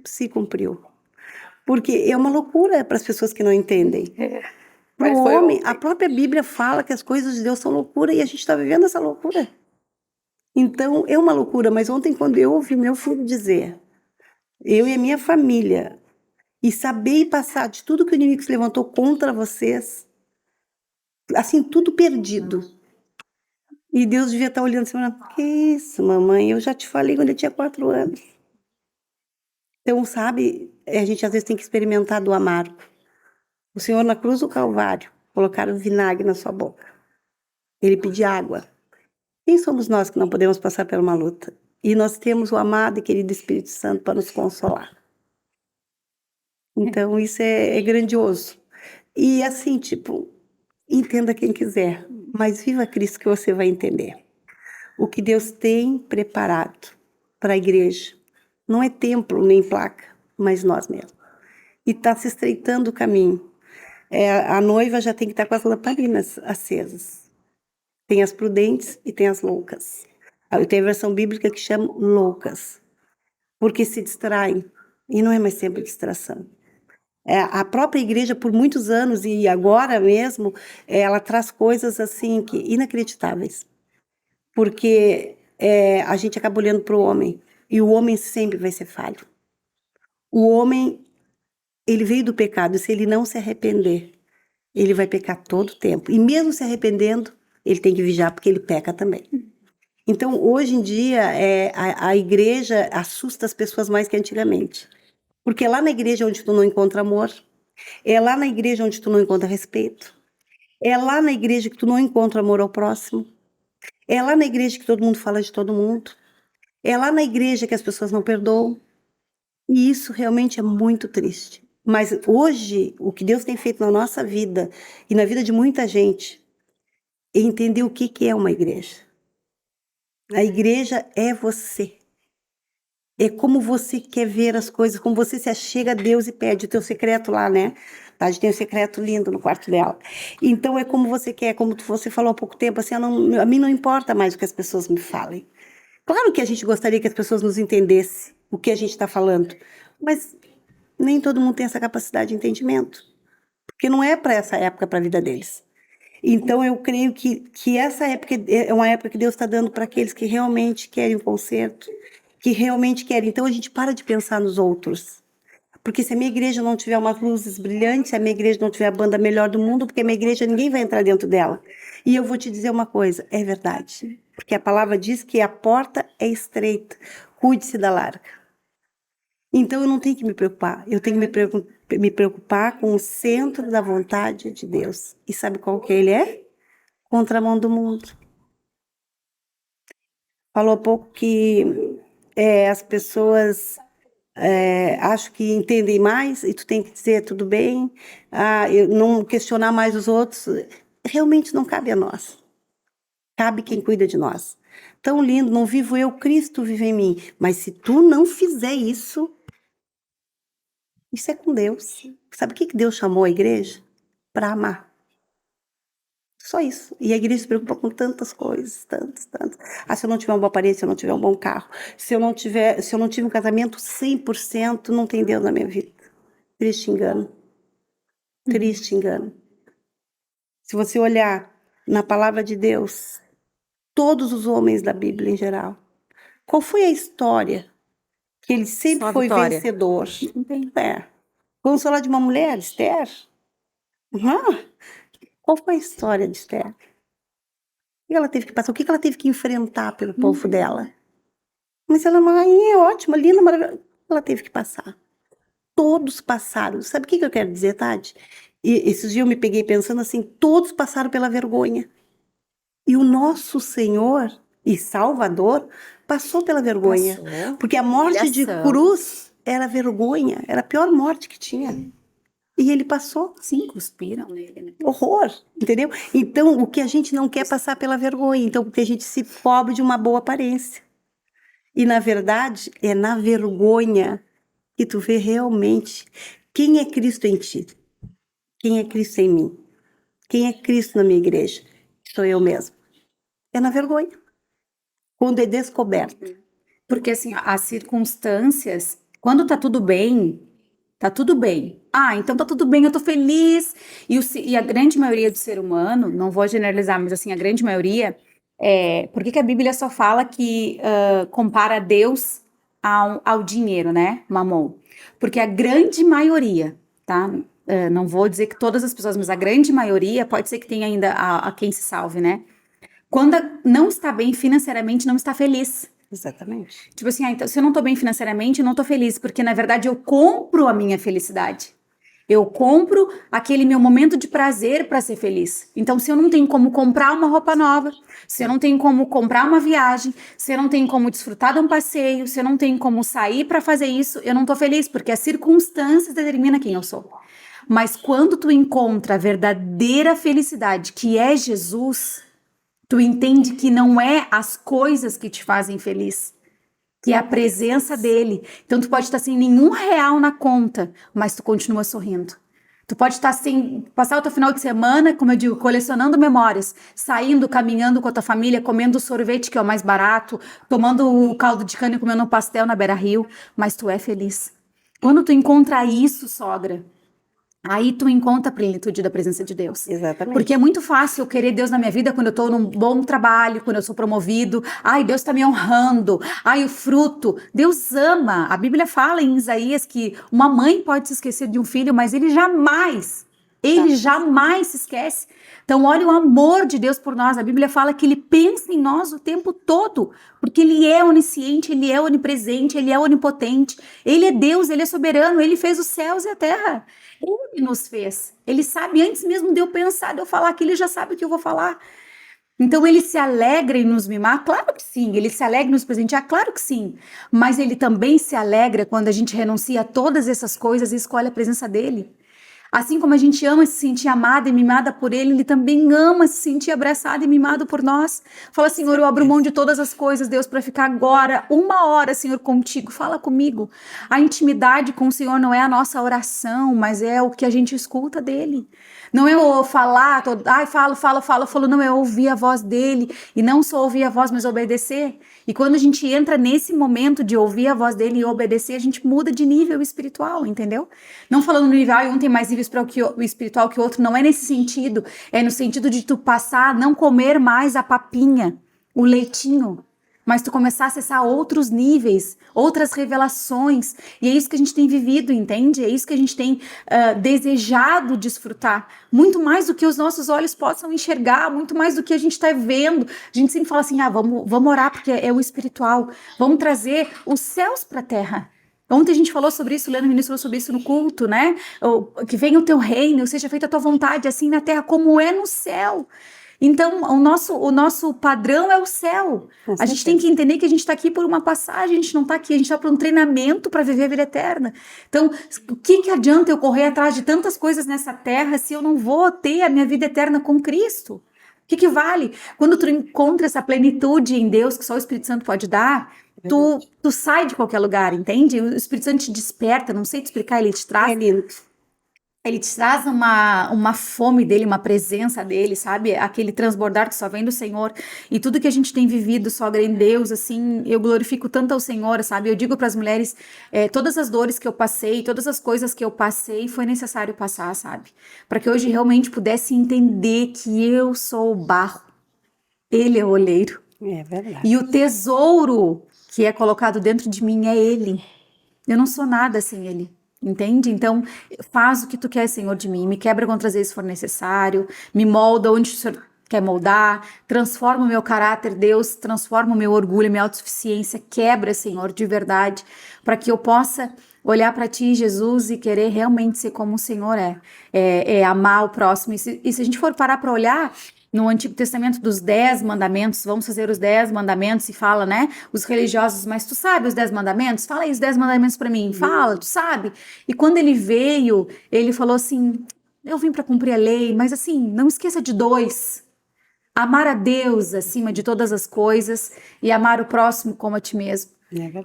se cumpriu. Porque é uma loucura para as pessoas que não entendem. Para o homem, a própria Bíblia fala que as coisas de Deus são loucura e a gente está vivendo essa loucura. Então, é uma loucura, mas ontem, quando eu ouvi meu filho dizer, eu e a minha família, e saber e passar de tudo que o inimigo se levantou contra vocês, assim, tudo perdido. E Deus devia estar olhando assim, falando, que isso, mamãe, eu já te falei quando eu tinha 4 anos. Então, sabe, a gente às vezes tem que experimentar do amargo. O Senhor na cruz do Calvário, colocaram vinagre na sua boca. Ele pediu água. Quem somos nós que não podemos passar por uma luta? E nós temos o amado e querido Espírito Santo para nos consolar. Então, isso é grandioso. E assim, tipo, entenda quem quiser, mas viva Cristo que você vai entender. O que Deus tem preparado para a igreja não é templo nem placa, mas nós mesmos. E está se estreitando o caminho. A noiva já tem que estar com as lamparinas acesas. Tem as prudentes e tem as loucas. Eu tenho a versão bíblica que chama loucas, porque se distraem. E não é mais sempre distração. A própria igreja, por muitos anos, e agora mesmo, ela traz coisas assim que inacreditáveis. Porque a gente acaba olhando para o homem, e o homem sempre vai ser falho. O homem, ele veio do pecado, e se ele não se arrepender, ele vai pecar todo o tempo. E mesmo se arrependendo, ele tem que vigiar, porque ele peca também. Então, hoje em dia, a igreja assusta as pessoas mais que antigamente. Porque é lá na igreja onde tu não encontra amor, é lá na igreja onde tu não encontra respeito, é lá na igreja que tu não encontra amor ao próximo, é lá na igreja que todo mundo fala de todo mundo, é lá na igreja que as pessoas não perdoam. E isso realmente é muito triste. Mas hoje, o que Deus tem feito na nossa vida e na vida de muita gente, é entender o que é uma igreja. A igreja é você. É como você quer ver as coisas, como você se achega a Deus e pede o teu secreto lá, né? A gente tem um secreto lindo no quarto dela. Então é como você quer, como você falou há pouco tempo, assim, a mim não importa mais o que as pessoas me falem. Claro que a gente gostaria que as pessoas nos entendessem o que a gente está falando, mas nem todo mundo tem essa capacidade de entendimento, porque não é para essa época, para a vida deles. Então eu creio que essa época é uma época que Deus está dando para aqueles que realmente querem o conserto, que realmente querem. Então a gente para de pensar nos outros. Porque se a minha igreja não tiver umas luzes brilhantes, se a minha igreja não tiver a banda melhor do mundo, porque a minha igreja ninguém vai entrar dentro dela. E eu vou te dizer uma coisa, é verdade. Porque a palavra diz que a porta é estreita, cuide-se da larga. Então eu não tenho que me preocupar, eu tenho que me preocupar com o centro da vontade de Deus. E sabe qual que ele é? Contramão do mundo. Falou há pouco que as pessoas acham que entendem mais e tu tem que dizer tudo bem, eu não questionar mais os outros. Realmente não cabe a nós. Cabe quem cuida de nós. Tão lindo, não vivo eu, Cristo vive em mim. Mas se tu não fizer isso, isso é com Deus. Sabe o que Deus chamou a igreja? Para amar. Só isso. E a igreja se preocupa com tantas coisas, tantas, tantas. Se eu não tiver uma boa parede, se eu não tiver um bom carro, se eu não tive um casamento 100%, não tem Deus na minha vida. Triste engano. Triste engano. Se você olhar na palavra de Deus, todos os homens da Bíblia em geral, qual foi a história que ele sempre Só foi vitória. vencedor? Não tem. Vamos falar de uma mulher, Esther? Qual foi a história de Esther? O que ela teve que passar? O que ela teve que enfrentar pelo povo dela? Mas ela é uma rainha ótima, linda, maravilhosa. Ela teve que passar. Todos passaram. Sabe o que eu quero dizer, Tati? E esses dias eu me peguei pensando assim, todos passaram pela vergonha. E o nosso Senhor e Salvador passou pela vergonha. Passou. Porque a morte de Humilhação. cruz era vergonha, era a pior morte que tinha. E ele passou. Sim, cuspiram nele, né? Horror, entendeu? Então, o que a gente não quer é passar pela vergonha. Então, porque a gente se cobre de uma boa aparência. E, na verdade, é na vergonha que tu vê realmente quem é Cristo em ti. Quem é Cristo em mim. Quem é Cristo na minha igreja. Sou eu mesmo. É na vergonha. Quando é descoberto. Porque assim, as circunstâncias, quando tá tudo bem, tá tudo bem. Então tá tudo bem, eu tô feliz. E a grande maioria do ser humano, não vou generalizar, mas assim, a grande maioria, por que que a Bíblia só fala que compara Deus ao dinheiro, né? Mamon. Porque a grande maioria, tá? Não vou dizer que todas as pessoas, mas a grande maioria, pode ser que tenha ainda a quem se salve, né? Quando não está bem financeiramente, não está feliz. Exatamente. Tipo assim, então, se eu não tô bem financeiramente, eu não tô feliz, porque na verdade eu compro a minha felicidade. Eu compro aquele meu momento de prazer para ser feliz. Então, se eu não tenho como comprar uma roupa nova, se eu não tenho como comprar uma viagem, se eu não tenho como desfrutar de um passeio, se eu não tenho como sair para fazer isso, eu não tô feliz, porque as circunstâncias determinam quem eu sou. Mas quando tu encontra a verdadeira felicidade, que é Jesus, tu entende que não é as coisas que te fazem feliz, que é a presença dele. Então tu pode estar sem nenhum real na conta, mas tu continua sorrindo. Tu pode estar sem passar o teu final de semana, como eu digo, colecionando memórias, saindo, caminhando com a tua família, comendo sorvete que é o mais barato, tomando o caldo de cana e comendo um pastel na beira-rio, mas tu é feliz. Quando tu encontra isso, sogra, aí tu encontra a plenitude da presença de Deus. Exatamente. Porque é muito fácil eu querer Deus na minha vida quando eu tô num bom trabalho, quando eu sou promovido. Ai, Deus tá me honrando. Ai, o fruto. Deus ama. A Bíblia fala em Isaías que uma mãe pode se esquecer de um filho, mas ele jamais se esquece. Então, olha o amor de Deus por nós. A Bíblia fala que ele pensa em nós o tempo todo, porque ele é onisciente, ele é onipresente, ele é onipotente. Ele é Deus, ele é soberano, ele fez os céus e a terra. Ele nos fez. Ele sabe antes mesmo de eu pensar, de eu falar, que ele já sabe o que eu vou falar. Então ele se alegra em nos mimar? Claro que sim. Ele se alegra em nos presentear? Claro que sim. Mas ele também se alegra quando a gente renuncia a todas essas coisas e escolhe a presença dele. Assim como a gente ama se sentir amada e mimada por ele, ele também ama se sentir abraçado e mimado por nós. Fala, Senhor, eu abro mão de todas as coisas, Deus, para ficar agora, 1 hora, Senhor, contigo. Fala comigo. A intimidade com o Senhor não é a nossa oração, mas é o que a gente escuta dele. Não é eu falar, falo, não, é ouvir a voz dele. E não só ouvir a voz, mas obedecer. E quando a gente entra nesse momento de ouvir a voz dele e obedecer, a gente muda de nível espiritual, entendeu? Não falando no nível, um tem mais nível espiritual que o outro, não é nesse sentido. É no sentido de tu passar a não comer mais a papinha, o leitinho, mas tu começar a acessar outros níveis, outras revelações. E é isso que a gente tem vivido, entende? É isso que a gente tem desejado desfrutar. Muito mais do que os nossos olhos possam enxergar, muito mais do que a gente está vendo. A gente sempre fala assim, vamos orar porque é o espiritual. Vamos trazer os céus para a terra. Ontem a gente falou sobre isso, o Leandro ministrou sobre isso no culto, né? Que venha o teu reino, seja feita a tua vontade, assim na terra como é no céu. Então, o nosso padrão é o céu. Com A gente tem que entender que a gente está aqui por uma passagem, a gente não está aqui, a gente está por um treinamento para viver a vida eterna. Então, o que adianta eu correr atrás de tantas coisas nessa terra se eu não vou ter a minha vida eterna com Cristo? O que vale? Quando tu encontra essa plenitude em Deus que só o Espírito Santo pode dar, tu sai de qualquer lugar, entende? O Espírito Santo te desperta, não sei te explicar, ele te traz. É lindo. Ele te traz uma fome dele, uma presença dele, sabe? Aquele transbordar que só vem do Senhor. E tudo que a gente tem vivido, sogra, em Deus, assim, eu glorifico tanto ao Senhor, sabe? Eu digo para as mulheres, todas as dores que eu passei, todas as coisas que eu passei, foi necessário passar, sabe? Para que hoje realmente pudesse entender que eu sou o barro, ele é o oleiro. É verdade. E o tesouro que é colocado dentro de mim é ele. Eu não sou nada sem ele. Entende? Então, faz o que tu quer, Senhor, de mim. Me quebra quantas vezes for necessário. Me molda onde o Senhor quer moldar. Transforma o meu caráter, Deus. Transforma o meu orgulho, a minha autossuficiência. Quebra, Senhor, de verdade. Para que eu possa olhar para ti, Jesus, e querer realmente ser como o Senhor é amar o próximo. E se a gente for parar para olhar no Antigo Testamento dos 10 mandamentos, vamos fazer os 10 mandamentos e fala, né? Os religiosos, mas tu sabe os 10 mandamentos? Fala aí os 10 mandamentos para mim. Fala, tu sabe? E quando ele veio, ele falou assim, eu vim para cumprir a lei, mas assim, não esqueça de 2. Amar a Deus acima de todas as coisas e amar o próximo como a ti mesmo.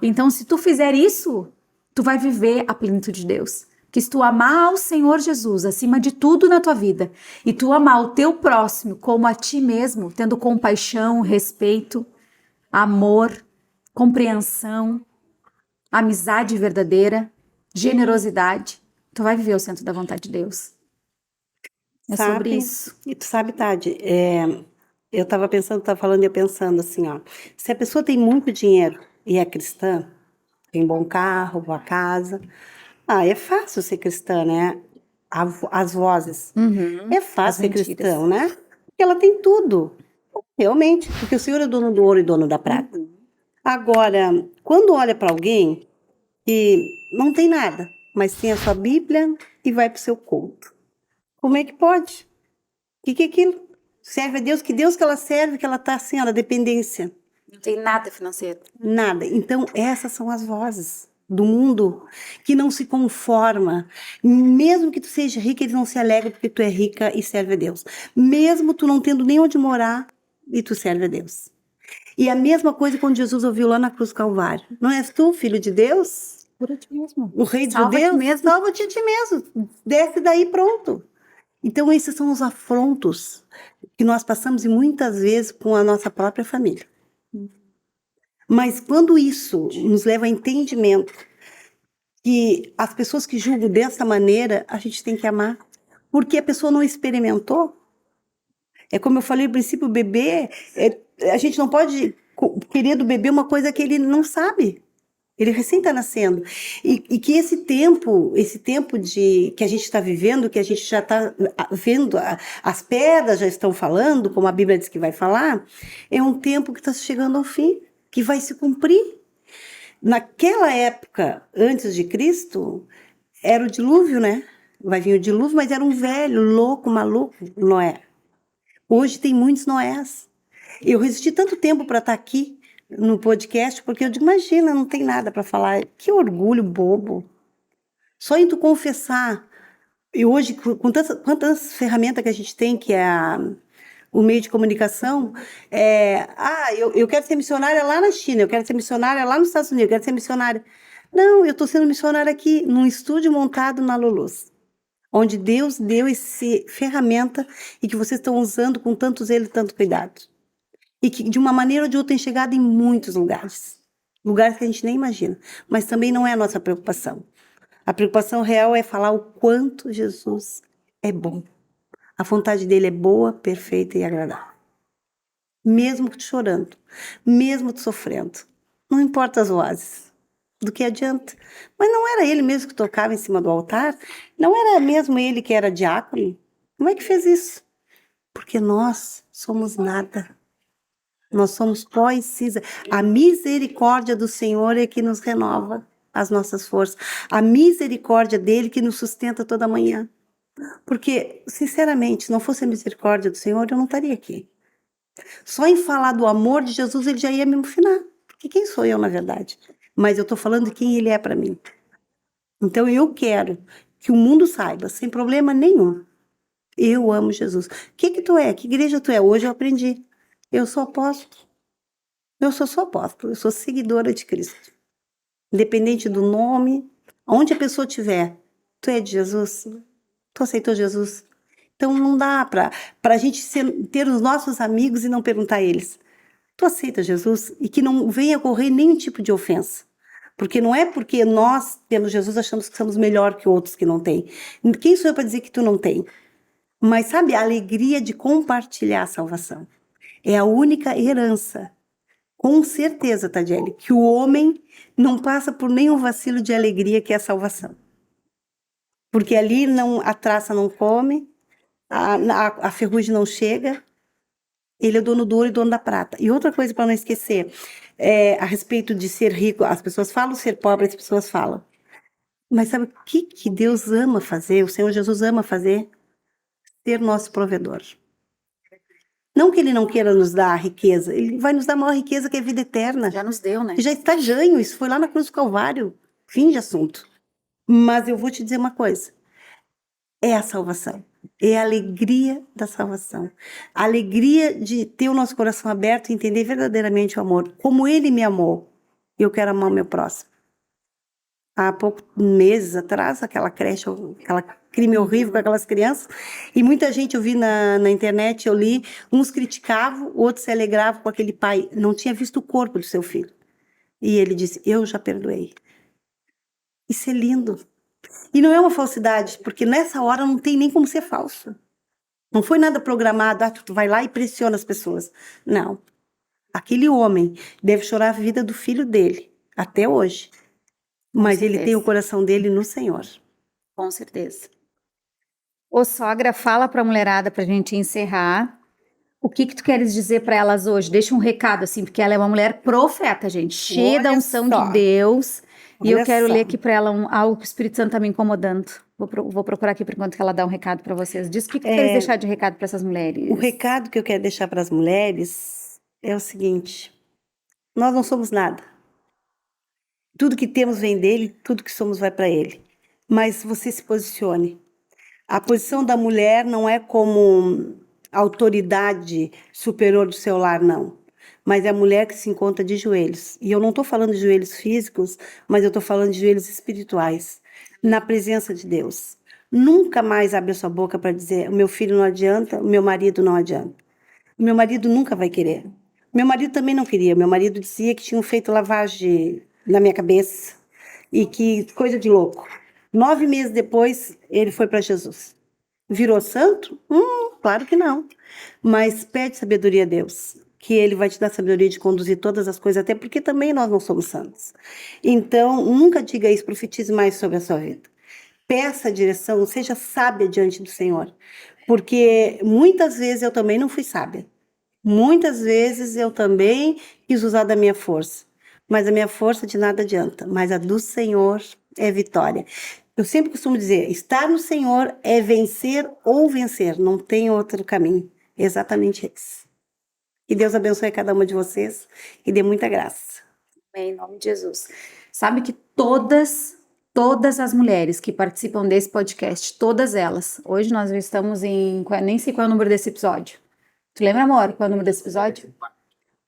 Então, se tu fizer isso, tu vai viver a plenitude de Deus. Que se tu amar o Senhor Jesus acima de tudo na tua vida e tu amar o teu próximo como a ti mesmo, tendo compaixão, respeito, amor, compreensão, amizade verdadeira, generosidade, tu vai viver o centro da vontade de Deus. É sobre isso. E tu sabe, Tade, eu estava falando e eu pensando assim, ó, se a pessoa tem muito dinheiro e é cristã, tem bom carro, boa casa, é fácil ser cristã, né? As vozes. É fácil ser cristão, né? Porque ela tem tudo. Realmente, porque o Senhor é dono do ouro e dono da prata. Agora, quando olha para alguém que não tem nada, mas tem a sua Bíblia e vai para o seu culto, como é que pode? O que é aquilo? Serve a Deus? Que Deus que ela serve, que ela está assim, na dependência? Não tem nada financeiro. Nada. Então, essas são as vozes do mundo que não se conforma. Mesmo que tu seja rica, eles não se alegram porque tu é rica e serve a Deus. Mesmo tu não tendo nem onde morar e tu serve a Deus. E a mesma coisa quando Jesus ouviu lá na cruz do Calvário. Não és tu, filho de Deus? Por ti mesmo. O rei de Judeus? Salva-te a ti mesmo. Desce daí, pronto. Então, esses são os afrontos que nós passamos e muitas vezes com a nossa própria família. Mas quando isso nos leva a entendimento que as pessoas que julgam dessa maneira, a gente tem que amar. Porque a pessoa não experimentou. É como eu falei no princípio, o bebê, a gente não pode querer do bebê uma coisa que ele não sabe. Ele recém está nascendo. E que esse tempo que a gente está vivendo, que a gente já está vendo, as pedras já estão falando, como a Bíblia diz que vai falar, é um tempo que está chegando ao fim, que vai se cumprir. Naquela época, antes de Cristo, era o dilúvio, né? Vai vir o dilúvio, mas era um velho, louco, maluco, Noé. Hoje tem muitos Noés. Eu resisti tanto tempo para estar aqui no podcast, porque eu digo, imagina, não tem nada para falar. Que orgulho bobo. Só em tu confessar. E hoje, com quantas ferramentas que a gente tem, que é o meio de comunicação, eu quero ser missionária lá na China, eu quero ser missionária lá nos Estados Unidos, eu quero ser missionária. Não, eu estou sendo missionária aqui, num estúdio montado na Lulus, onde Deus deu essa ferramenta e que vocês estão usando com tanto zelo e tanto cuidado. E que, de uma maneira ou de outra, tem chegado em muitos lugares. Lugares que a gente nem imagina. Mas também não é a nossa preocupação. A preocupação real é falar o quanto Jesus é bom. A vontade dele é boa, perfeita e agradável. Mesmo tu chorando, mesmo tu sofrendo. Não importa as vozes. Do que adianta? Mas não era ele mesmo que tocava em cima do altar? Não era mesmo ele que era diácono? Como é que fez isso? Porque nós somos nada. Nós somos pó e cinza. A misericórdia do Senhor é que nos renova as nossas forças. A misericórdia dele que nos sustenta toda manhã. Porque, sinceramente, se não fosse a misericórdia do Senhor, eu não estaria aqui. Só em falar do amor de Jesus, ele já ia me emocionar. Porque quem sou eu, na verdade? Mas eu estou falando de quem ele é para mim. Então, eu quero que o mundo saiba, sem problema nenhum. Eu amo Jesus. O que tu é? Que igreja tu é? Hoje eu aprendi. Eu sou apóstolo. Eu sou só apóstolo. Eu sou seguidora de Cristo. Independente do nome, onde a pessoa estiver. Tu é de Jesus? Tu aceitou Jesus? Então não dá para a gente ter os nossos amigos e não perguntar a eles: tu aceita Jesus? E que não venha ocorrer nenhum tipo de ofensa. Porque não é porque nós temos Jesus achamos que somos melhor que outros que não têm. Quem sou eu para dizer que tu não tem? Mas sabe, a alegria de compartilhar a salvação é a única herança. Com certeza, Tadiele, que o homem não passa por nenhum vacilo de alegria que é a salvação. Porque ali não, a traça não come, a ferrugem não chega, ele é dono do ouro e dono da prata. E outra coisa para não esquecer, a respeito de ser rico, as pessoas falam ser pobre, as pessoas falam. Mas sabe o que Deus ama fazer, o Senhor Jesus ama fazer? Ser nosso provedor. Não que ele não queira nos dar a riqueza, ele vai nos dar a maior riqueza que é a vida eterna. Já nos deu, né? Já está ganho, isso foi lá na cruz do Calvário. Fim de assunto. Mas eu vou te dizer uma coisa. É a salvação. É a alegria da salvação. A alegria de ter o nosso coração aberto e entender verdadeiramente o amor. Como ele me amou, eu quero amar o meu próximo. Há poucos meses atrás, aquela creche, aquela crime horrível com aquelas crianças, e muita gente, eu vi na internet, eu li, uns criticavam, outros se alegravam com aquele pai, não tinha visto o corpo do seu filho. E ele disse, eu já perdoei. Isso é lindo. E não é uma falsidade, porque nessa hora não tem nem como ser falso. Não foi nada programado, tu vai lá e pressiona as pessoas. Não. Aquele homem deve chorar a vida do filho dele, até hoje. Mas ele tem o coração dele no Senhor. Com certeza. Ô, sogra, fala para a mulherada para a gente encerrar. O que tu queres dizer para elas hoje? Deixa um recado, assim, porque ela é uma mulher profeta, gente, cheia da unção de Deus. E eu quero ler aqui para ela algo que o Espírito Santo está me incomodando. Vou procurar aqui por enquanto que ela dá um recado para vocês. Diz o que tu queres deixar de recado para essas mulheres. O recado que eu quero deixar para as mulheres é o seguinte: nós não somos nada. Tudo que temos vem dele, tudo que somos vai para ele. Mas você se posicione. A posição da mulher não é como autoridade superior do seu lar, não. Mas é a mulher que se encontra de joelhos. E eu não estou falando de joelhos físicos, mas eu estou falando de joelhos espirituais, na presença de Deus. Nunca mais abre a sua boca para dizer: o meu filho não adianta, o meu marido não adianta. O meu marido nunca vai querer. Meu marido também não queria. Meu marido dizia que tinham feito lavagem na minha cabeça e que coisa de louco. 9 meses depois, ele foi para Jesus. Virou santo? Claro que não. Mas pede sabedoria a Deus, que ele vai te dar sabedoria de conduzir todas as coisas, até porque também nós não somos santos. Então, nunca diga isso, profetize mais sobre a sua vida. Peça a direção, seja sábia diante do Senhor. Porque muitas vezes eu também não fui sábia. Muitas vezes eu também quis usar da minha força. Mas a minha força de nada adianta. Mas a do Senhor é vitória. Eu sempre costumo dizer, estar no Senhor é vencer ou vencer. Não tem outro caminho. Exatamente esse. Que Deus abençoe cada uma de vocês e dê muita graça. Em nome de Jesus. Sabe que todas as mulheres que participam desse podcast, todas elas, hoje nós já estamos em, nem sei qual é o número desse episódio. Tu lembra, amor, qual é o número desse episódio?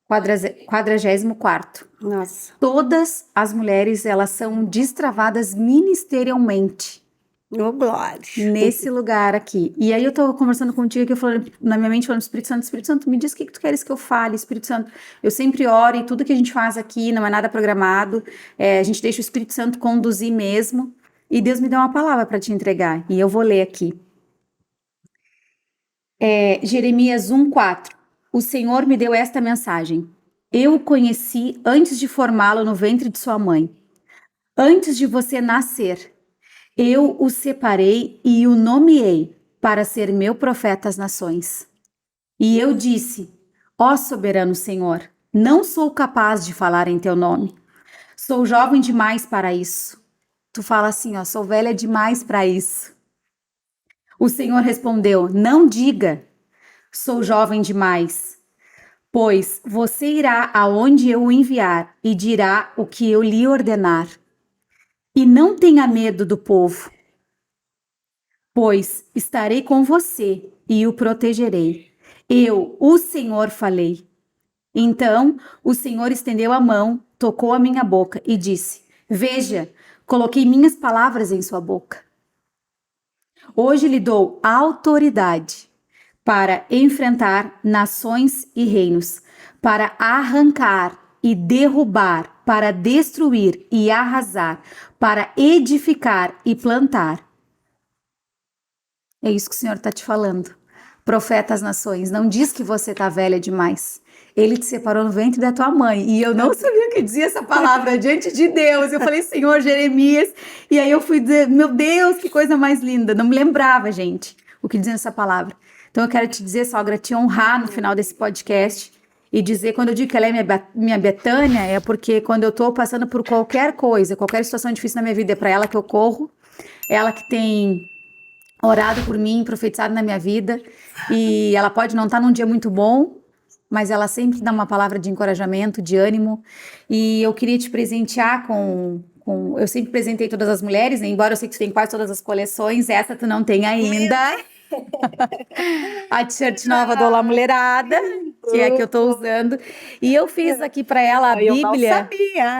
44º. Nossa. Todas as mulheres, elas são destravadas ministerialmente. Oh, glória. Nesse lugar aqui. E aí eu tô conversando contigo aqui, eu falando, na minha mente, falando, Espírito Santo, me diz o que tu queres que eu fale, Espírito Santo. Eu sempre oro e tudo que a gente faz aqui não é nada programado, a gente deixa o Espírito Santo conduzir mesmo. E Deus me deu uma palavra para te entregar, e eu vou ler aqui. Jeremias 1:4. O Senhor me deu esta mensagem. Eu o conheci antes de formá-lo no ventre de sua mãe. Antes de você nascer, eu o separei e o nomeei para ser meu profeta às nações. E eu disse, ó soberano Senhor, não sou capaz de falar em teu nome. Sou jovem demais para isso. Tu fala assim, ó, sou velha demais para isso. O Senhor respondeu: não diga, sou jovem demais, pois você irá aonde eu o enviar e dirá o que eu lhe ordenar. E não tenha medo do povo, pois estarei com você e o protegerei. Eu, o Senhor, falei. Então o Senhor estendeu a mão, tocou a minha boca e disse: veja, coloquei minhas palavras em sua boca. Hoje lhe dou autoridade para enfrentar nações e reinos, para arrancar e derrubar, para destruir e arrasar, para edificar e plantar. É isso que o Senhor está te falando. Profeta às nações, não diz que você está velha demais. Ele te separou no ventre da tua mãe. E eu não sabia que dizia essa palavra diante de Deus. Eu falei, Senhor, Jeremias. E aí eu fui dizer, meu Deus, que coisa mais linda. Não me lembrava, gente, o que dizia essa palavra. Então eu quero te dizer, sogra, te honrar no final desse podcast. E dizer, quando eu digo que ela é minha Betânia, é porque quando eu tô passando por qualquer coisa, qualquer situação difícil na minha vida, é para ela que eu corro. Ela que tem orado por mim, profetizado na minha vida, e ela pode não estar num dia muito bom, mas ela sempre dá uma palavra de encorajamento, de ânimo, e eu queria te presentear eu sempre presentei todas as mulheres, né? Embora eu sei que tu tem quase todas as coleções, essa tu não tem ainda. A t-shirt nova do Olá Mulherada, que é a que eu tô usando, e eu fiz aqui para ela a Bíblia.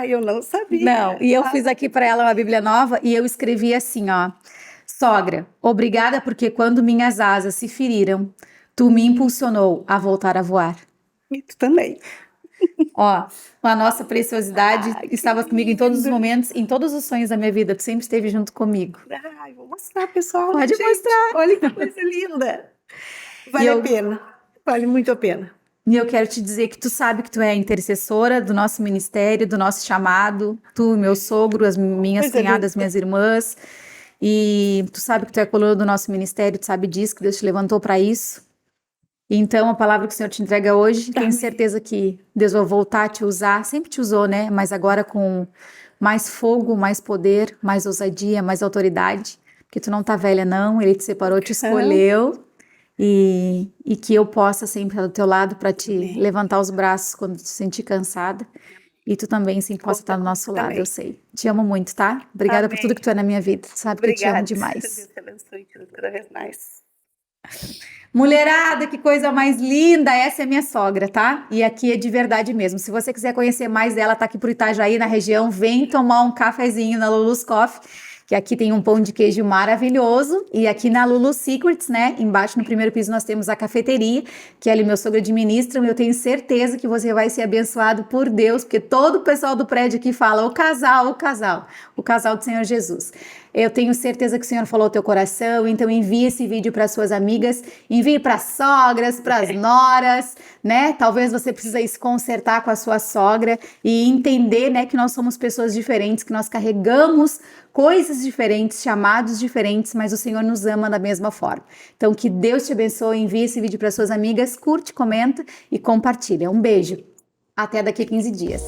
Eu não sabia. Não, e eu fiz aqui para ela uma Bíblia nova, e eu escrevi assim, ó: sogra, obrigada porque quando minhas asas se feriram, tu me impulsionou a voltar a voar. E tu também. Ó, a nossa preciosidade estava comigo em todos os momentos, em todos os sonhos da minha vida, tu sempre esteve junto comigo. Ai, vou mostrar, pessoal. Pode gente. mostrar. Olha que coisa linda. Vale a pena. Vale muito a pena. E eu quero te dizer que tu sabe que tu é a intercessora do nosso ministério, do nosso chamado, tu, meu sogro, as minhas cunhadas, minhas irmãs. E tu sabe que tu é a coluna do nosso ministério, tu sabe disso, que Deus te levantou para isso. Então, a palavra que o Senhor te entrega hoje, tenho certeza que Deus vai voltar a te usar, sempre te usou, né? Mas agora com mais fogo, mais poder, mais ousadia, mais autoridade, porque tu não tá velha não, Ele te separou, te escolheu, e que eu possa sempre estar do teu lado para te levantar os braços quando te sentir cansada. E tu também, sim, possa estar do nosso lado, eu sei. Te amo muito, tá? Obrigada por tudo que tu é na minha vida. Tu sabe que eu te amo demais. Deus te abençoe cada vez mais. Mulherada, que coisa mais linda! Essa é minha sogra, tá? E aqui é de verdade mesmo. Se você quiser conhecer mais dela, tá aqui por Itajaí, na região, vem tomar um cafezinho na Lulu's Coffee, que aqui tem um pão de queijo maravilhoso. E aqui na Lulu Secrets, né? Embaixo no primeiro piso nós temos a cafeteria, que ali meu sogro administra. Eu tenho certeza que você vai ser abençoado por Deus, porque todo o pessoal do prédio aqui fala o casal do Senhor Jesus. Eu tenho certeza que o Senhor falou ao teu coração, então envie esse vídeo para suas amigas, envie para sogras, para as noras, né? Talvez você precise se consertar com a sua sogra e entender, né, que nós somos pessoas diferentes, que nós carregamos coisas diferentes, chamados diferentes, mas o Senhor nos ama da mesma forma. Então, que Deus te abençoe, envie esse vídeo para suas amigas, curte, comenta e compartilha. Um beijo. Até daqui a 15 dias.